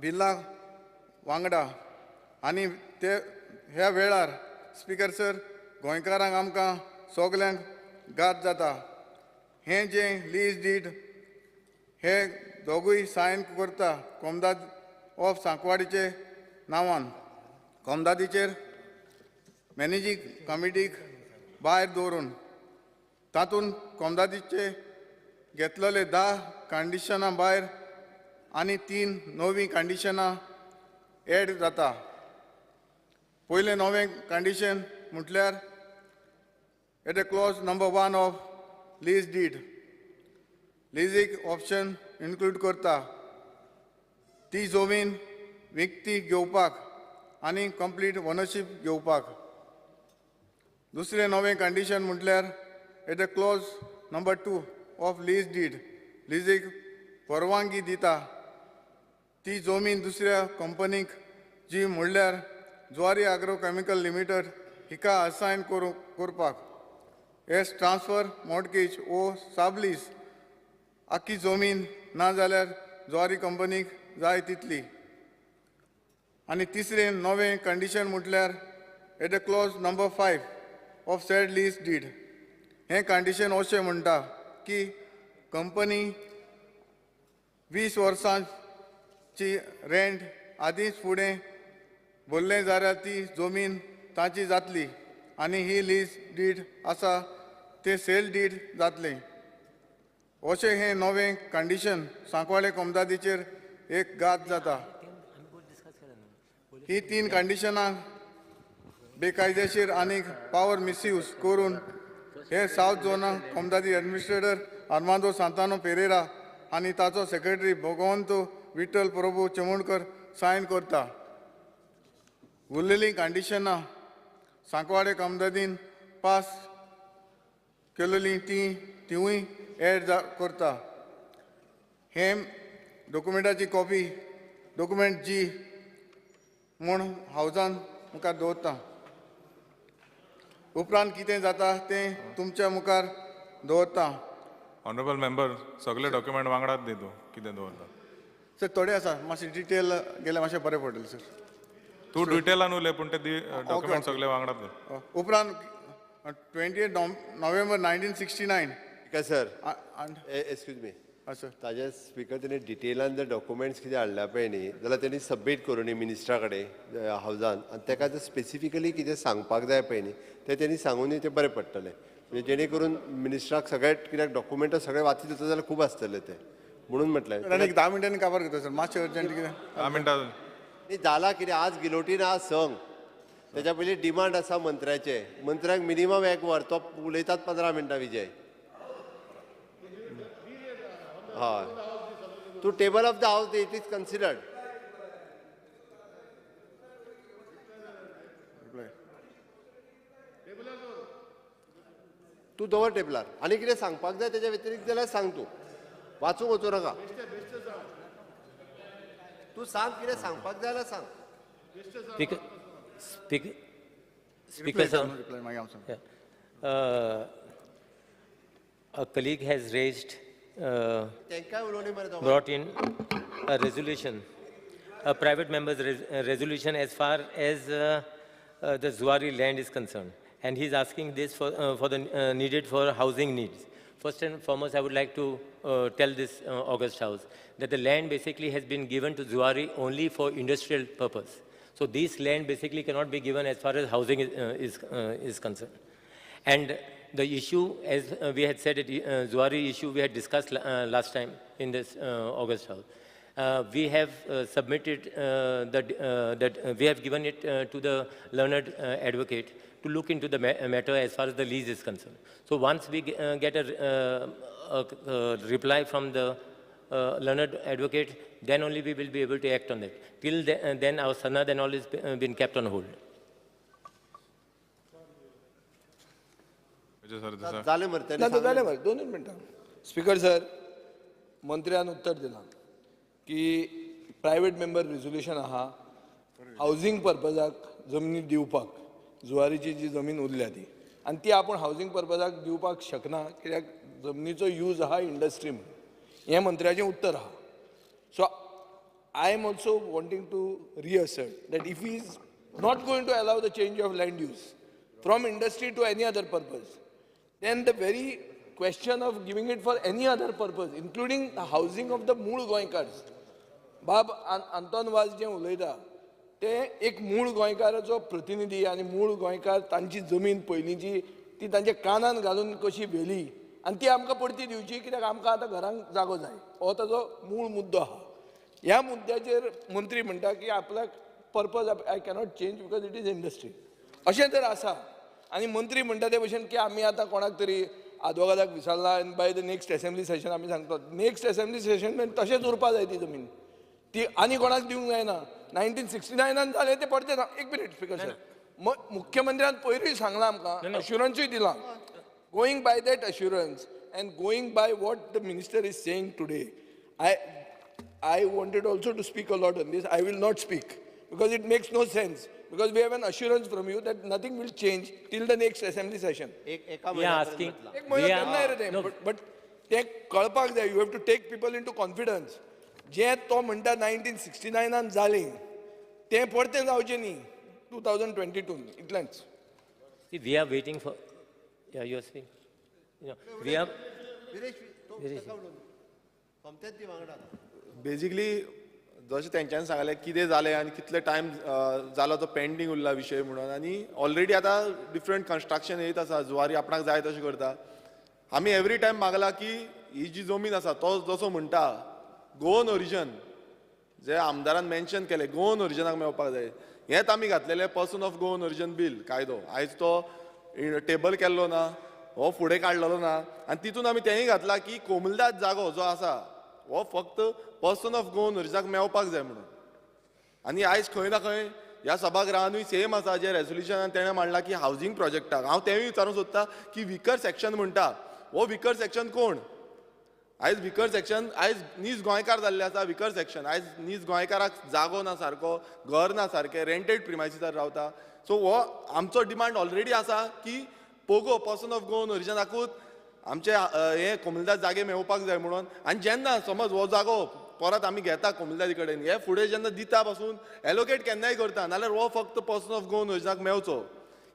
बिल्ला वांगडा आनी ते ह्या वेळार स्पीकर सर गोंयकारांक आमकां सगल्यांक घात जाता. हें जें लीज डीड हे दोगूय सायन करता कोमदाद ऑफ सांकवाडीचे नांवान कोमदादीचेर मॅनेजींग कमिटीक भायर दवरून तातूंत कोमदादीचे घेतलेले 10 कंडिशनां भायर आनी 3 नवीं कंडिशनां एड जाता. पयलें नवें कंडिशन म्हटल्यार eight A clause number 1 of lease deed लीजीक ऑप्शन इन्क्लूड करता ती जमीन विकती घेवपाक आनी कंप्लीट ओनरशीप घेवपाक. दुसरें नवें कंडिशन म्हटल्यार eight A clause number 2 of lease deed लीजीक परवानगी दिता ती जमीन दुसऱ्या कंपनीक जी म्हणल्यार ज्वारी एग्रोकेमिकल लिमिटेड हिका असायन करपाक as transfer mortgage or sublease आख्खी जमीन ना जाल्यार ज्वारी कंपनीक जाय तितली. आनी तिसरें नवें कंडिशन म्हटल्यार eight A clause number 5 of said lease deed हें कंडिशन अशें म्हणटा की कंपनी 20 वर्सांची रेंट आदींच फुडें भरलें जाल्यार ती जमीन ताची जातली आनी ही लीज डीड आसा ते सेल डीड जातलें. अशें हें नवें कंडिशन सांकवाळे कोमदादीचेर एक घात जाता. ही 3 कंडिशनां बेकायदेशीर आनी पावर मिसयूज करून हे south झोना कोमदादी administrator Armando Santano Pereira आनी ताचो सेक्रेटरी भगवंत विठ्ठल प्रभू चिमोणकर सायन करता. उरलेलीं कंडिशनां सांकवाडे कोमदादीन पास केलेलीं तिवूय एड करता. हे डॉक्युमेंटाची कॉपी डॉक्युमेंट जी म्हूण हावजान मुखार दवरता. उपरांत कितें जाता तें तुमच्या मुखार दवरता. ऑनरेबल मेंबर सगळे डॉक्युमेंट वांगडाच दी तूं कितें दवरता. सर थोडे आसा मातशें डिटेल गेल्यार मातशें बरें पडटलें सर. तूं डिटेलान उलय पूण ते डॉक्युमेंट सगळे वांगडाच दी. उपरांत 28 November 1969 sir excuse me sir ताजे स्पिकर तेणी डिटेलान जर डॉक्युमेंट्स कितें हाडल्या पळय न्ही जाल्यार तेणी सबमीट करूं मिनिस्टरा कडेन हावजान आनी ताका जर स्पेसिफिकली कितें सांगपाक जाय पळय न्ही तें तेणी सांगून तें बरें पडटलें. म्हणजे जेणे करून मिनिस्टराक सगळ्या कित्याक डॉक्युमेंट सगळे वाचीत येता जाल्यार खूब आसतले ते म्हणून म्हटलें. आनी 10 मिनटांनी काबार करता सर मातशें अर्जंट कितें 10 मिनटां न्ही जाला कितें आज गिलोटीन आज संघ तेच्या पयलीं डिमांड आसा मंत्र्याचे. मंत्र्याक मिनिमम 1 वर तो उलयतात 15 मिनटां विजय. हय तूं टेबल ऑफ द हावस इट इज कन्सिडर्ड. तूं दवर टेबलार आनी कितें सांगपाक जाय तेच्या व्यतिरिक्त जाल्यार सांग. तूं वाचूंक वचूं नाका. तूं सांग कितें सांगपाक जाय जाल्यार सांग. Speaker, sir, a colleague has raised, brought in a resolution, a private member's resolution as far as the Zuari land is concerned. And he's asking this for the needed for housing needs. First and foremost, I would like to tell this August House that the land basically has been given to Zuari only for industrial purpose. So this land basically cannot be given as far as housing is concerned. And the issue, as we had said, Zuari issue we had discussed last time in this August House. We have submitted that we have given it to the learned advocate to look into the matter as far as the lease is concerned. So once we get a reply from the learned advocate, then only we will be able to act on it. Till then our sanad and all has been kept on hold. जालें मरे 2 मिनटां. Speaker sir मंत्र्यान उत्तर दिलां की private member resolution आहा housing पर्पजाक जमनी दिवपाक जुवारीची जी जमीन उरल्या ती आनी ती आपूण हावजींग पर्पजाक दिवपाक शकना कित्याक जमनीचो यूज आहा इंडस्ट्री म्हणून. हें मंत्र्याचें उत्तर आहा. So I am also wanting to reassert that if he is not going to allow the change of land use from industry to any other purpose, then the very question of giving it for any other purpose, including the housing of the मूळ गोंयकार्स, बाब आंतोन वाज जें उलयता तें एक मूळ गोंयकाराचो प्रतिनिधी आनी मूळ गोंयकार तांची जमीन पयलींची ती तांच्या कानान घालून कशी व्हेली आनी ती आमकां परती दिवची कित्याक आमकां आतां घरांक जागो जाय. हो ताजो मूळ मुद्दो आहा. ह्या मुद्द्याचेर मंत्री म्हणटा की आपल्याक purpose I cannot change because it is industry अशें जर आसा आनी मंत्री म्हणटा ते भशेन की आमी आतां कोणाक तरी आदवोगादाक विचारला आनी by the next assembly session आमी सांगतात नेक्स्ट असेंब्ली सेशन तशेंच उरपा जाय ती जमीन ती आनी कोणाक दिवंक जायना. 1969 जालें तें पडचें ना. एक मिनीट स्पीकर सर मुख्यमंत्र्यान पयरूय सांगलां आमकां अश्युरन्सूय दिलां. Going by that assurance and going by what the minister is saying today I wanted also to speak a lot on this. I will not speak because it makes no sense. Because we have an assurance from you that nothing will change till the next assembly session. We are asking. But ते कळपाक जाय. You have to take people into confidence. जे तो म्हणटा 1969 जालें तें परतें जावचें न्ही 2022 इतलेंच. See, we are waiting for. Yeah, you are saying. We are. Basically जशें तेंच्यांनी सांगलें कितें जालें आनी कितले टायम जालो तो पेंडींग उरला विशय म्हणून आनी ऑलरेडी आतां डिफरंट कन्स्ट्रक्शन येत आसा जुवारी आपणाक जाय तशें करता. आमी एवरी टायम मागला की ही जी जमीन आसा तो जसो म्हणटा गोवन ओरिजन जे आमदारान मेन्शन केलें गोवन ओरिजनाक मेळपाक जाय. हेंच आमी घातलेलें person of Goan origin bill कायदो आयज तो टेबल केल्लो ना हो फुडें काडलेलो ना आनी तितून आमी तेंय घातला की कोमुलदाद जागो जो आसा हो फक्त पर्सन ऑफ गोवन ओरिजनाक मेळपाक जाय म्हणून. आनी आयज खंय ना खंय ह्या सभागृहानूय सेम आसा जे रेजोल्युशनान तेणें मांडला की हावजींग प्रोजेक्टाक हांव तेंय विचारूंक सोदता की विकर सेक्शन म्हणटा हो विकर सेक्शन कोण आयज विकर सेक्शन आयज नीज गोंयकार जाल्ले आसा विकर सेक्शन आयज नीज गोंयकाराक जागो ना सारको घर ना सारकें रेंटेड प्रिमायसिसार रावता सो हो आमचो डिमांड ऑलरेडी आसा की पोगो पर्सन ऑफ गोवन ओरिजिनाकूच आमचे हे कोमुलदाद जागे मेळोवपाक जाय म्हणून आनी जेन्ना समज हो जागो परत आमी घेता कोमुलदादी कडेन हे फुडें जेन्ना दिता पासून एलोकेट केन्नाय करता नाल्यार हो फक्त पर्सन ऑफ गोवन ओरिजिनाक मेळचो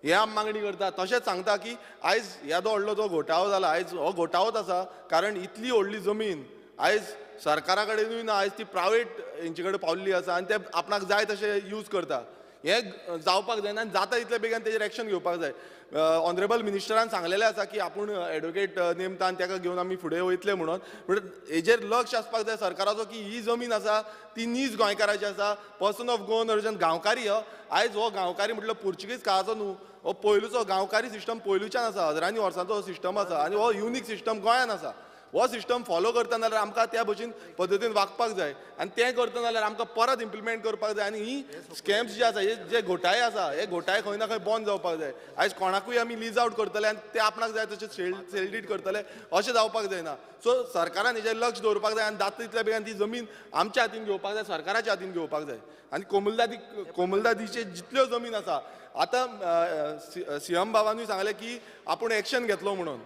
हे आमी मागणी करता तशेंच सांगता की आयज येदो व्हडलो जो घोटाळो जाला आयज हो घोटाळोच आसा कारण इतली व्हडली जमीन आयज सरकारा कडेनूय ना आयज ती प्रायवेट हेंचे कडेन पावल्ली आसा आनी ते आपणाक जाय तशें यूज करता हे जावपाक जायना आनी जाता तितले बेगीन तेजेर एक्शन घेवपाक जाय ऑनरेबल मिनिस्टरान सांगलेलें आसा की आपूण एडवोकेट नेमता आनी ताका घेवन आमी फुडें वयतले म्हणून हेजेर लक्ष आसपाक जाय सरकाराचो की ही जमीन आसा ती नीज गोंयकाराची आसा पर्सन ऑफ गोवन ओरिजिन गांवकारी आयज हो गांवकारी म्हटल्यार पुर्तुगीज काळाचो न्हू हो पयलूचो गांवकारी सिस्टम पयलूच्यान आसा हजारांनी वर्सांचो हो सिस्टम आसा आनी हो युनीक सिस्टम गोंयान आसा हो सिस्टम फॉलो करता जाल्यार आमकां त्या भशेन पद्दतीन वागपाक जाय आनी तें करता जाल्यार आमकां परत इम्प्लिमेंट करपाक जाय आनी ही स्कॅम्स जे आसा हे जे घोटाळे आसा हे घोटाळे खंय ना खंय बंद जावपाक जाय आयज कोणाकूय आमी लीज आउट करतले आनी ते आपणाक जाय तशें सेल डीड करतले अशें जावपाक जायना सो सरकारान हेजेर लक्ष दवरपाक जाय आनी जाता तितल्या बेगीन ती जमीन आमच्या हातीन घेवपाक जाय सरकाराच्या हातीन घेवपाक जाय आनी कोमुलदादीचे जितल्यो जमीन आसा आतां सीएम बाबानूय सांगलें की आपूण एक्शन घेतलो म्हणून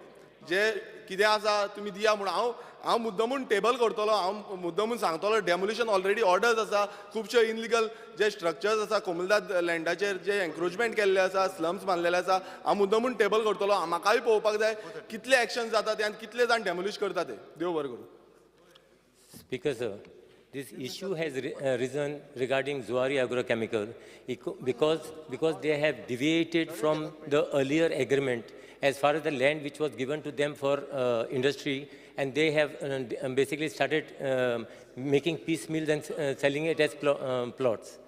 जे कितें आसा तुमी दिया म्हणून हांव मुद्दमून टेबल करतलो हांव मुद्दमून सांगतलो डेमोलिशन ऑलरेडी ऑर्डर्स आसा खुबशे इनलिगल जे स्ट्रक्चर्स आसा कोमुलदाद लँडाचेर जे एन्क्रोचमेंट केल्ले आसा स्लम्स बांदलेले आसा हांव मुद्दमून टेबल करतलो म्हाकाय पळोवपाक जाय कितले एक्शन जाता ते आनी कितले जाण डेमोलिश करता ते देव बरें करूं Speaker sir, this issue has risen regarding Zuari agrochemical because they have deviated from the earlier agreement as far as the land which was given to them for industry, and they have basically started making piecemeal and selling it as plots.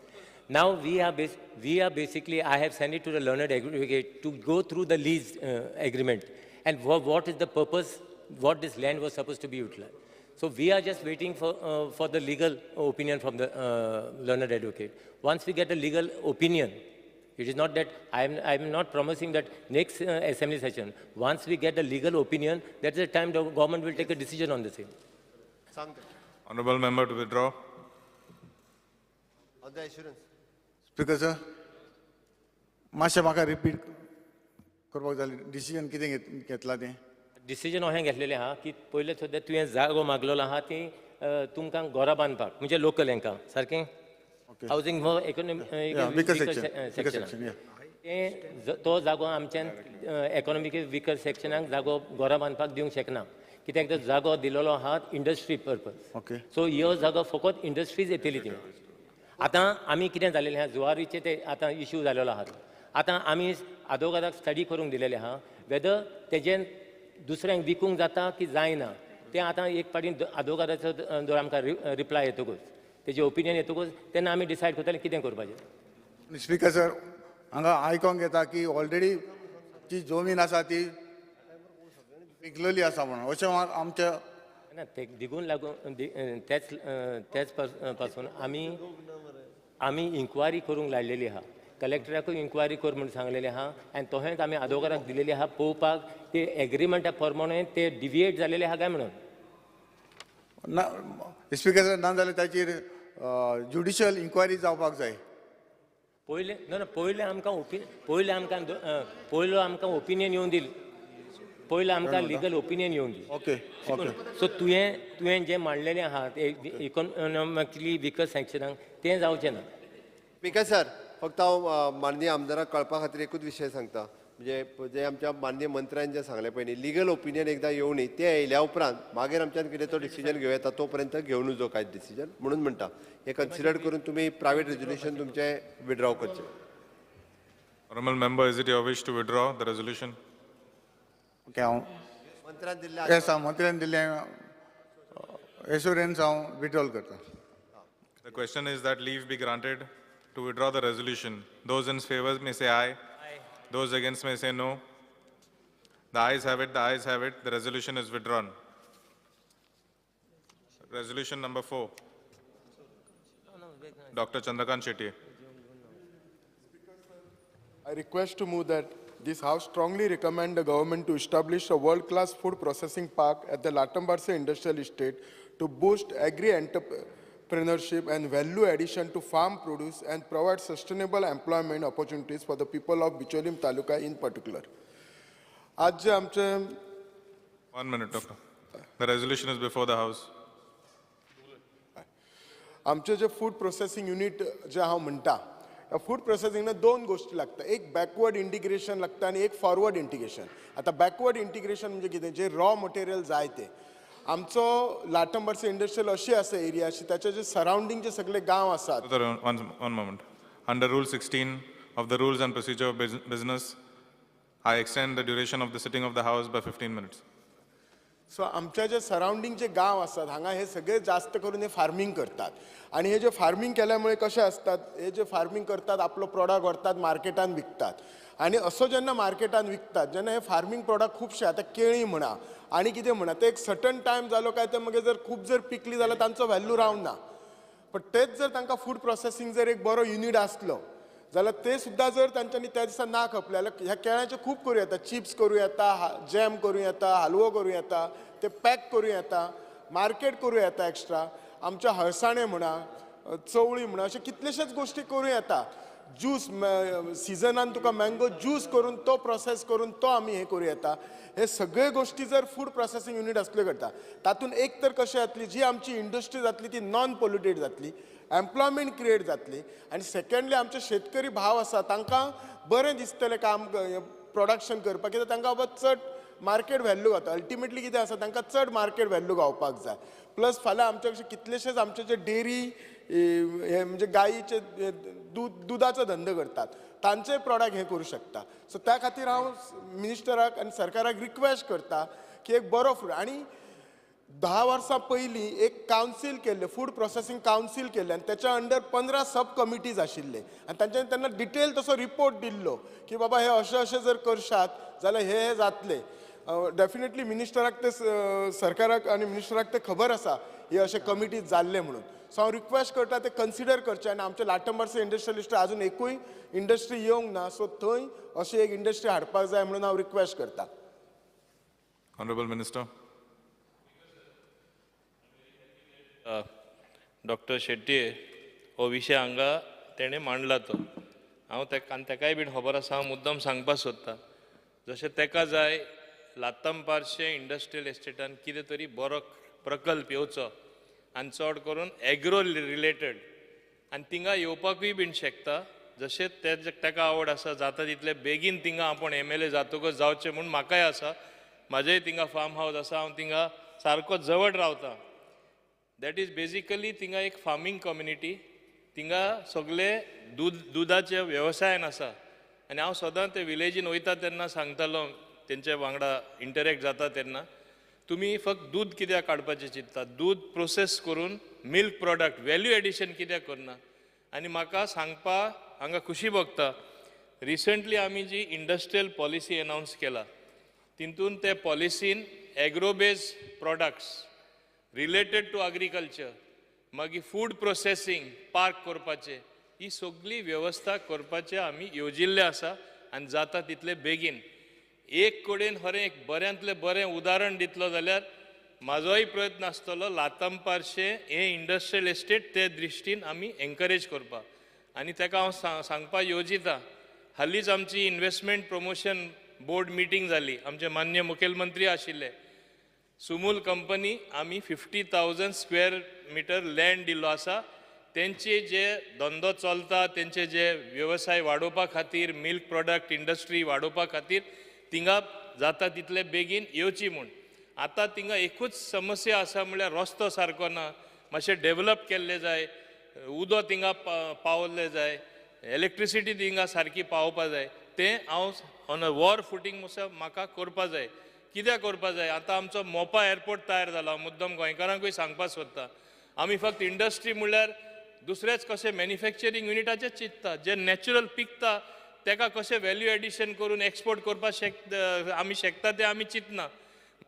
Now we are basically, I have sent it to the learned advocate to go through the lease agreement and what is the purpose, what this land was supposed to be utilized. So we are just waiting for the legal opinion from the learned advocate. Once we get a legal opinion, it is not that I am not promising that next assembly session. Once we get the legal opinion, that's the time the government will take a decision on the same. Honourable member to withdraw. On the assurance. Speaker sir, मातशें म्हाका repeat करपाक जाय decision कितें घेतला तें decision अशें घेतलेलें आहा की पयले सुद्दां तुवें जागो मागलेलो आहा ती तुमकां घरां बांदपाक म्हणजे लोकल हांकां सारकें हावजींग फॉर इकॉनॉमिक सेक्शन तो जागो आमच्यान इकॉनॉमिक विकर सेक्शनाक जागो घरां बांदपाक दिवंक शकना कित्याक तो जागो दिलेलो आहा इंडस्ट्री पर्पज सो ह्यो जागो फकत इंडस्ट्रीज येतली थिंगा आतां आमी कितें जालेलें आहा जुवारीचे ते आतां इश्यू जालेलो आहा आतां आमी आदोगादाक स्टडी करूंक दिलेलें आहा वेदर तेजें दुसऱ्यांक विकूंक जाता की जायना तें आतां एक पाटी आदोगादाचो जर आमकां रिप्लाय येतकूच तेजें ओपिनियन येतकूच तेन्ना आमी डिसायड करतले कितें करपाचें स्पीकर सर हांगा आयकोंक येता की ऑलरेडी जी जमीन आसा ती विकलेली आसा म्हणून अशें आमच्या ना ते दिगून लागून तेच पासून आमी इन्क्वायरी करूंक लायलेली आहा कलेक्टराकूय इन्क्वायरी कर म्हणून सांगलेलें आहा आनी तशेंच आमी आदोगादाक दिलेली आहा पळोवपाक ते एग्रिमेंटा प्रमाणे ते डिविएट जालेले आहा काय म्हणून स्पीकर सर ना जाल्यार ताचेर ज्युडिशियल इन्क्वायरी जावपाक जाय पयले आमकां ओपिनियन येवन दिल पयलें आमकां लिगल ओपिनियन येवन दी ओके सो तुवें जें मांडलेलें आहा इकॉनॉमिकली विकर सेक्शनाक तें जावचें ना स्पीकर सर फक्त हांव माननीय आमदाराक कळपा खातीर एकूच विशय सांगता म्हणजे जे आमच्या माननीय मंत्र्यान जें सांगलें पळय न्ही लिगल ओपिनियन एकदां येवनी तें येयल्या उपरांत मागीर आमच्यान कितें तो डिसिजन घेवं येता तो पर्यंत घेवनूच जो कांय डिसिजन म्हणून म्हणटा हें कन्सिडर करून तुमी प्रायवेट रेजोल्युशन तुमचें विड्रॉ करचें Honourable member, is it your wish to withdraw the resolution? Okay हांव मंत्र्यान दिल्लें येस हांव मंत्र्यान दिल्लें एश्युरन्स हांव विड्रॉल करता The question is that leave be granted to withdraw the resolution. Those in favour may say aye. Aye. Those against may say no. The ayes have it, the ayes have it. The resolution is withdrawn. Resolution number 4. Dr. Chandrakant Shetty. I request to move that this House strongly recommend the government to establish a world-class food processing park at the Latambarse Industrial Estate to boost agri-entrepreneurship and value addition to farm produce and provide sustainable employment opportunities for the people of Bicholim Taluka in particular. आज जे आमचे 1 minute, Doctor. The resolution is before the House. आमचे जे food processing unit जे हांव म्हणटा या food प्रोसेसिंगना 2 गोष्टी लागता. एक बॅकवर्ड इंटिग्रेशन लागता आणि एक फॉरवर्ड इंटिग्रेशन. आता बॅकवर्ड इंटिग्रेशन म्हणजे कितें, जे रॉ मटेरियल जाय ते आमचो लाटंबर्से इंडस्ट्रियल अशी आसा एरिया अशी त्याचे जे सराउंडिंग जे सगळे गांव आसात. One moment. Under Rule 16 of the Rules and Procedure of Business, I extend the duration of the sitting of the House by 15 minutes. So आमच्या जे सराउंडिंग जे गांव आसात हांगा हे सगळे जास्त करून हे फार्मिंग करतात आणि हे जे फार्मिंग केल्यामुळे कशें असतात, हे जे फार्मिंग करतात आपलो प्रोडक्ट व्हरतात मार्केटान विकतात आणि असो जेन्ना मार्केटान विकतात जेन्ना हे फार्मिंग प्रोडक्ट खुबशे आता केळी म्हणा आणि कितें म्हणा ते एक सर्टन टायम जालो काय ते मागीर जर खूब जर पिकली जाल्यार तांचो व्हॅल्यू रावना. पण तेच जर तांकां फूड प्रोसेसिंग जर एक बरो युनिट आसलो जाल्यार ते सुद्दां जर तांच्यांनी त्या दिसा ना खपले जाल्यार ह्या केळ्याचे खूब करूं येता. चिप्स करूं येता, जॅम करूं येता, हलवो करूं येता, ते पॅक करूं येता, मार्केट करूं येता एक्स्ट्रा. आमच्या हळसाणे म्हणा, चवळी म्हणा, अशे कितलेशेच गोष्टी करूं येता. ज्यूस सिजनान तुका मँगो ज्यूस करून तो प्रोसेस करून तो आमी हे करूं येता. हे सगळे गोष्टी जर फूड प्रोसेसिंग युनिट असले करता तातूंत एक तर कशें जातली जी आमची इंडस्ट्री जातली ती नॉन पोल्युटेड जातली, एम्प्लॉयमेंट क्रिएट जातली आणि सेकंडली आमचे शेतकरी भाव आसा तांकां बरें दिसतलें काम प्रोडक्शन करपाक, कित्याक तांकां बाबा चड मार्केट व्हॅल्यू गावता. अल्टिमेटली कितें आसा तांकां चड मार्केट व्हॅल्यू गावपाक जाय. प्लस फाल्यां आमचे कशें कितलेशेच आमचे जे डेरी हे म्हणजे गायीचे दुधाचो धंदो करतात तांचे प्रॉडक्ट हे करूं शकता. सो त्या खातीर हांव मिनिस्टराक आनी सरकाराक रिक्वेस्ट करता की एक बरो फूड आणि 10 वर्सां पयलीं एक कावन्सील केल्लें, फूड प्रोसेसिंग कावन्सील केल्लें आनी त्याच्या अंडर 15 सब कमिटीज आशिल्ले आणि तांच्यांनी तेन्ना डिटेल तसो रिपोर्ट दिल्लो की बाबा हे अशें अशें जर करशात जाल्यार हे जातले. डेफिनेटली मिनिस्टराक ते सरकाराक आनी मिनिस्टराक ते खबर आसा हे अशे कमिटीज जाल्ले म्हणून. सो हांव रिक्वेस्ट करता ते कन्सिडर करचे आनी आमचे लाटंबर्से इंडस्ट्रियलिस्ट अजून एकूय इंडस्ट्री येवंक ना. सो थंय अशी एक इंडस्ट्री हाडपाक जाय म्हणून हांव रिक्वेस्ट करता. Honorable Minister. डॉक्टर शेट्टी हो विशय हांगा तेणें मांडला तो. हांव तेकाय बीन खबर आसा, हांव मुद्दम सांगपाक सोदतां. जशें तेका जाय लातंपारशे इंडस्ट्रियल एस्टेटान कितें तरी बरो प्रकल्प येवचो आनी चड करून एग्रो रिलेटेड आनी थिंगा येवपाकूय बीन शकता. जशें तेका आवड आसा जाता तितले बेगीन थिंगा आपूण MLA जातकच जावचें म्हूण म्हाकाय आसा. म्हाजेय थिंगा फार्म हावस आसा, हांव थिंगा सारको जवळ रावतां. दॅट इज बेजिकली थिंगा एक फार्मिंग कम्युनिटी, थिंगा सगळे दुधाचे वेवसायान आसा आनी हांव सदां ते विलेजीन वयता तेन्ना सांगतालो तेंचे वांगडा इंटरेक्ट जाता तेन्ना तुमी फक्त दूध कित्याक काडपाचें चिंतता, दूध प्रोसेस करून मिल्क प्रॉडक्ट व्हॅल्यू एडिशन कित्याक करना. आनी म्हाका सांगपाक हांगा खुशी भोगता रिसंटली आमी जी इंडस्ट्रियल पॉलिसी अनावन्स केला तितून ते पॉलिसीन agro based products related to agriculture मागीर फूड प्रोसेसिंग पार्क करपाचे ही सगळी वेवस्था करपाचे आमी येवजिल्ले आसा आनी जाता तितले बेगीन. एक कडेन खरें एक बऱ्यांतलें बरें उदाहरण दितलो जाल्यार म्हाजोय प्रयत्न आसतलो लातंपारशे हे इंडस्ट्रियल एस्टेट ते दृश्टीन आमी एनकरेज करपाक आनी तेका हांव सांगपाक येवजिता. हालींच आमची इन्व्हेस्टमेंट प्रमोशन बोर्ड मिटींग जाली, आमचे मान्य मुखेलमंत्री आशिल्ले. सुमूल कंपनी आमी 50,000 स्क्वेअर मिटर लँड दिल्लो आसा. तेंचे जे धंदो चलता तेंचे जे व्यवसाय वाडोवपा खातीर मिल्क प्रॉडक्ट इंडस्ट्री वाडोवपा खातीर थिंगा जाता तितले बेगीन येवची म्हूण. आतां थिंगा एकूच समस्या आसा म्हळ्यार रस्तो सारको ना, मातशें डेवलप केल्लें जाय, उदक थिंगा पावल्लें जाय, इलेक्ट्रिसिटी थिंगा सारकी पावोवपा जाय. तें हांव ऑन अ वॉर फुटींग म्हाका करपा जाय. कित्याक करपा जाय, आतां आमचो मोपा एअरपोर्ट तयार जाला. मुद्दम गोंयकारांकूय सांगपाक सोदता आमी फक्त इंडस्ट्री म्हळ्यार दुसरेच कशें मॅन्युफॅक्चरींग युनिटाचेच चिंतता, जे नॅचरल पिकता तेका कशें व्हॅल्यू एडिशन करून एक्सपोर्ट करपाक आमी शकता तें आमी चिंतना.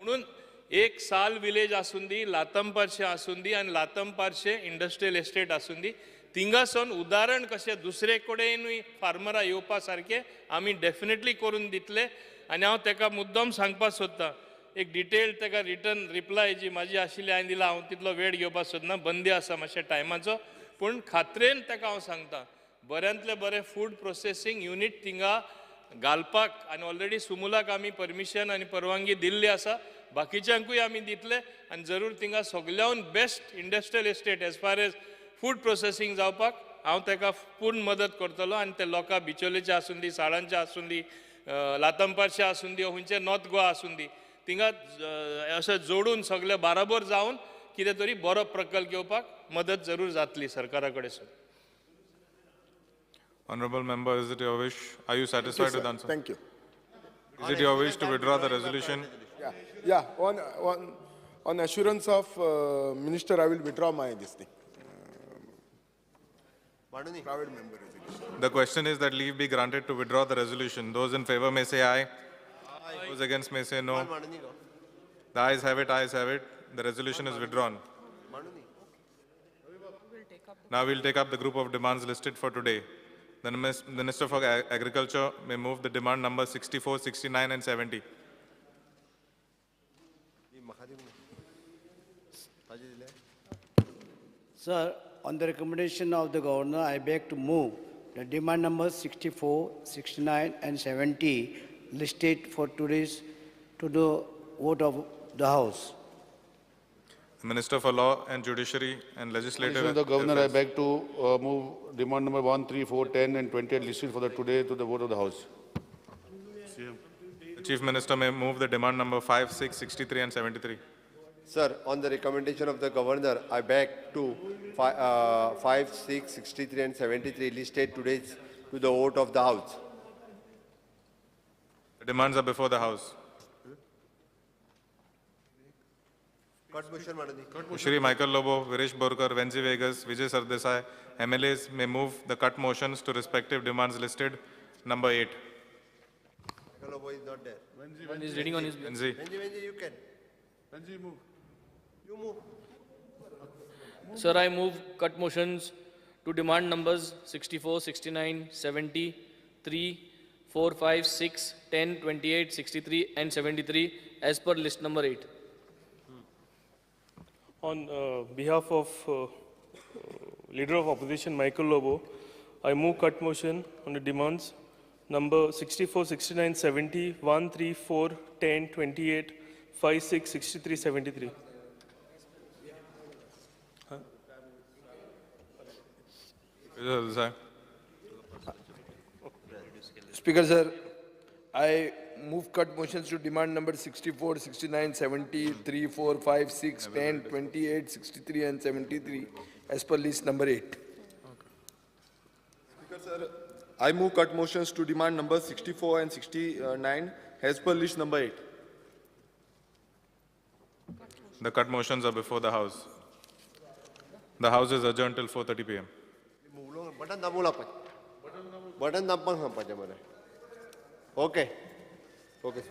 म्हणून एक साल विलेज आसून दी, लातंपारशे आसून दी आनी लातंपारशे इंडस्ट्रियल एस्टेट आसून दी, थिंगासून उदाहरण कशें दुसरे कडेनूय फार्मरां येवपा सारके आमी डेफिनेटली करून दितले आनी हांव ताका मुद्दम सांगपाक सोदतां एक डिटेल्ड ताका रिटर्न रिप्लाय जी म्हाजी आशिल्ली हांवें दिला हांव तितलो वेळ घेवपाक सोदना बंदी आसा मातशें टायमाचो पूण खात्रेन ताका हांव सांगतां बऱ्यांतले बरें फूड प्रोसेसींग युनीट थिंगा घालपाक आनी ऑलरेडी सुमुलाक आमी परमिशन आनी परवानगी दिल्ली आसा बाकीच्यांकूय आमी दितले आनी जरूर थिंगा सगळ्यान best industrial estate as far as food processing जावपाक हांव ताका पूर्ण मदत करतलो आनी ते लोकां बिचोलेचे आसून दी साळांचे आसून दी लातंपारचे आसून दी खंयचे नॉर्थ गोवा आसून दी थिंगा अशें जोडून सगळे बाराबर जावन कितें तरी बरो प्रकल्प घेवपाक मदत जरूर जातली सरकारा कडेन. Honorable member, is it your wish? Are you satisfied with the answer? Thank you. Is it your wish to withdraw the resolution? Yeah. On assurance of Minister, I will withdraw my this thing. Private member resolution. The question is that leave be granted to withdraw the resolution. Those in favor may say aye. Those against may say no. The ayes have it, ayes have it. The resolution is withdrawn. Now we'll take up the group of demands listed for today. The Minister for Agriculture may move the demand number 64, 69 and 70. Sir, on the recommendation of the Governor, I beg to move the demand numbers 64, 69 and 70 listed for today's to the vote of the House. The Minister for Law and Judiciary and Legislative. The Governor, I beg to move demand number 1, 3, 4, 10 and 28 listed for the today to the vote of the House. The Chief Minister may move the demand number 5, 6, 63 and 73. Sir, on the recommendation of the Governor, I beg to 5, 6, 63 and 73 listed today to the vote of the House. The demands are before the House. Shri Michael Lobo, Viresh Borkar, Venzi Vegas, Vijay Sardesai, MLAs may move the cut motions to respective demands listed. Number 8. Michael Lobo is not there. When he's reading on his... Venzi. Venzi, you can. Venzi, move. You move. Sir, I move cut motions to demand numbers 64, 69, 70, 3, 4, 5, 6, 10, 28, 63 and 73 as per list number 8. On behalf of Leader of Opposition Michael Lobo, I move cut motion on the demands number 64, 69, 70, 1, 3, 4, 10, 28, 5, 6, 63, 73. Speaker sir, I move cut motions to demand number 64, 69, 70, 3, 4, 5, 6, 10, 28, 63 and 73 as per list number 8. Speaker sir, I move cut motions to demand number 64 and 69 as per list number 8. The cut motions are before the House. The House is adjourned till 4:30 p.m. Button दाबूला पाहिजे. Button दाबून सांगपाचें मरे. Okay. Okay.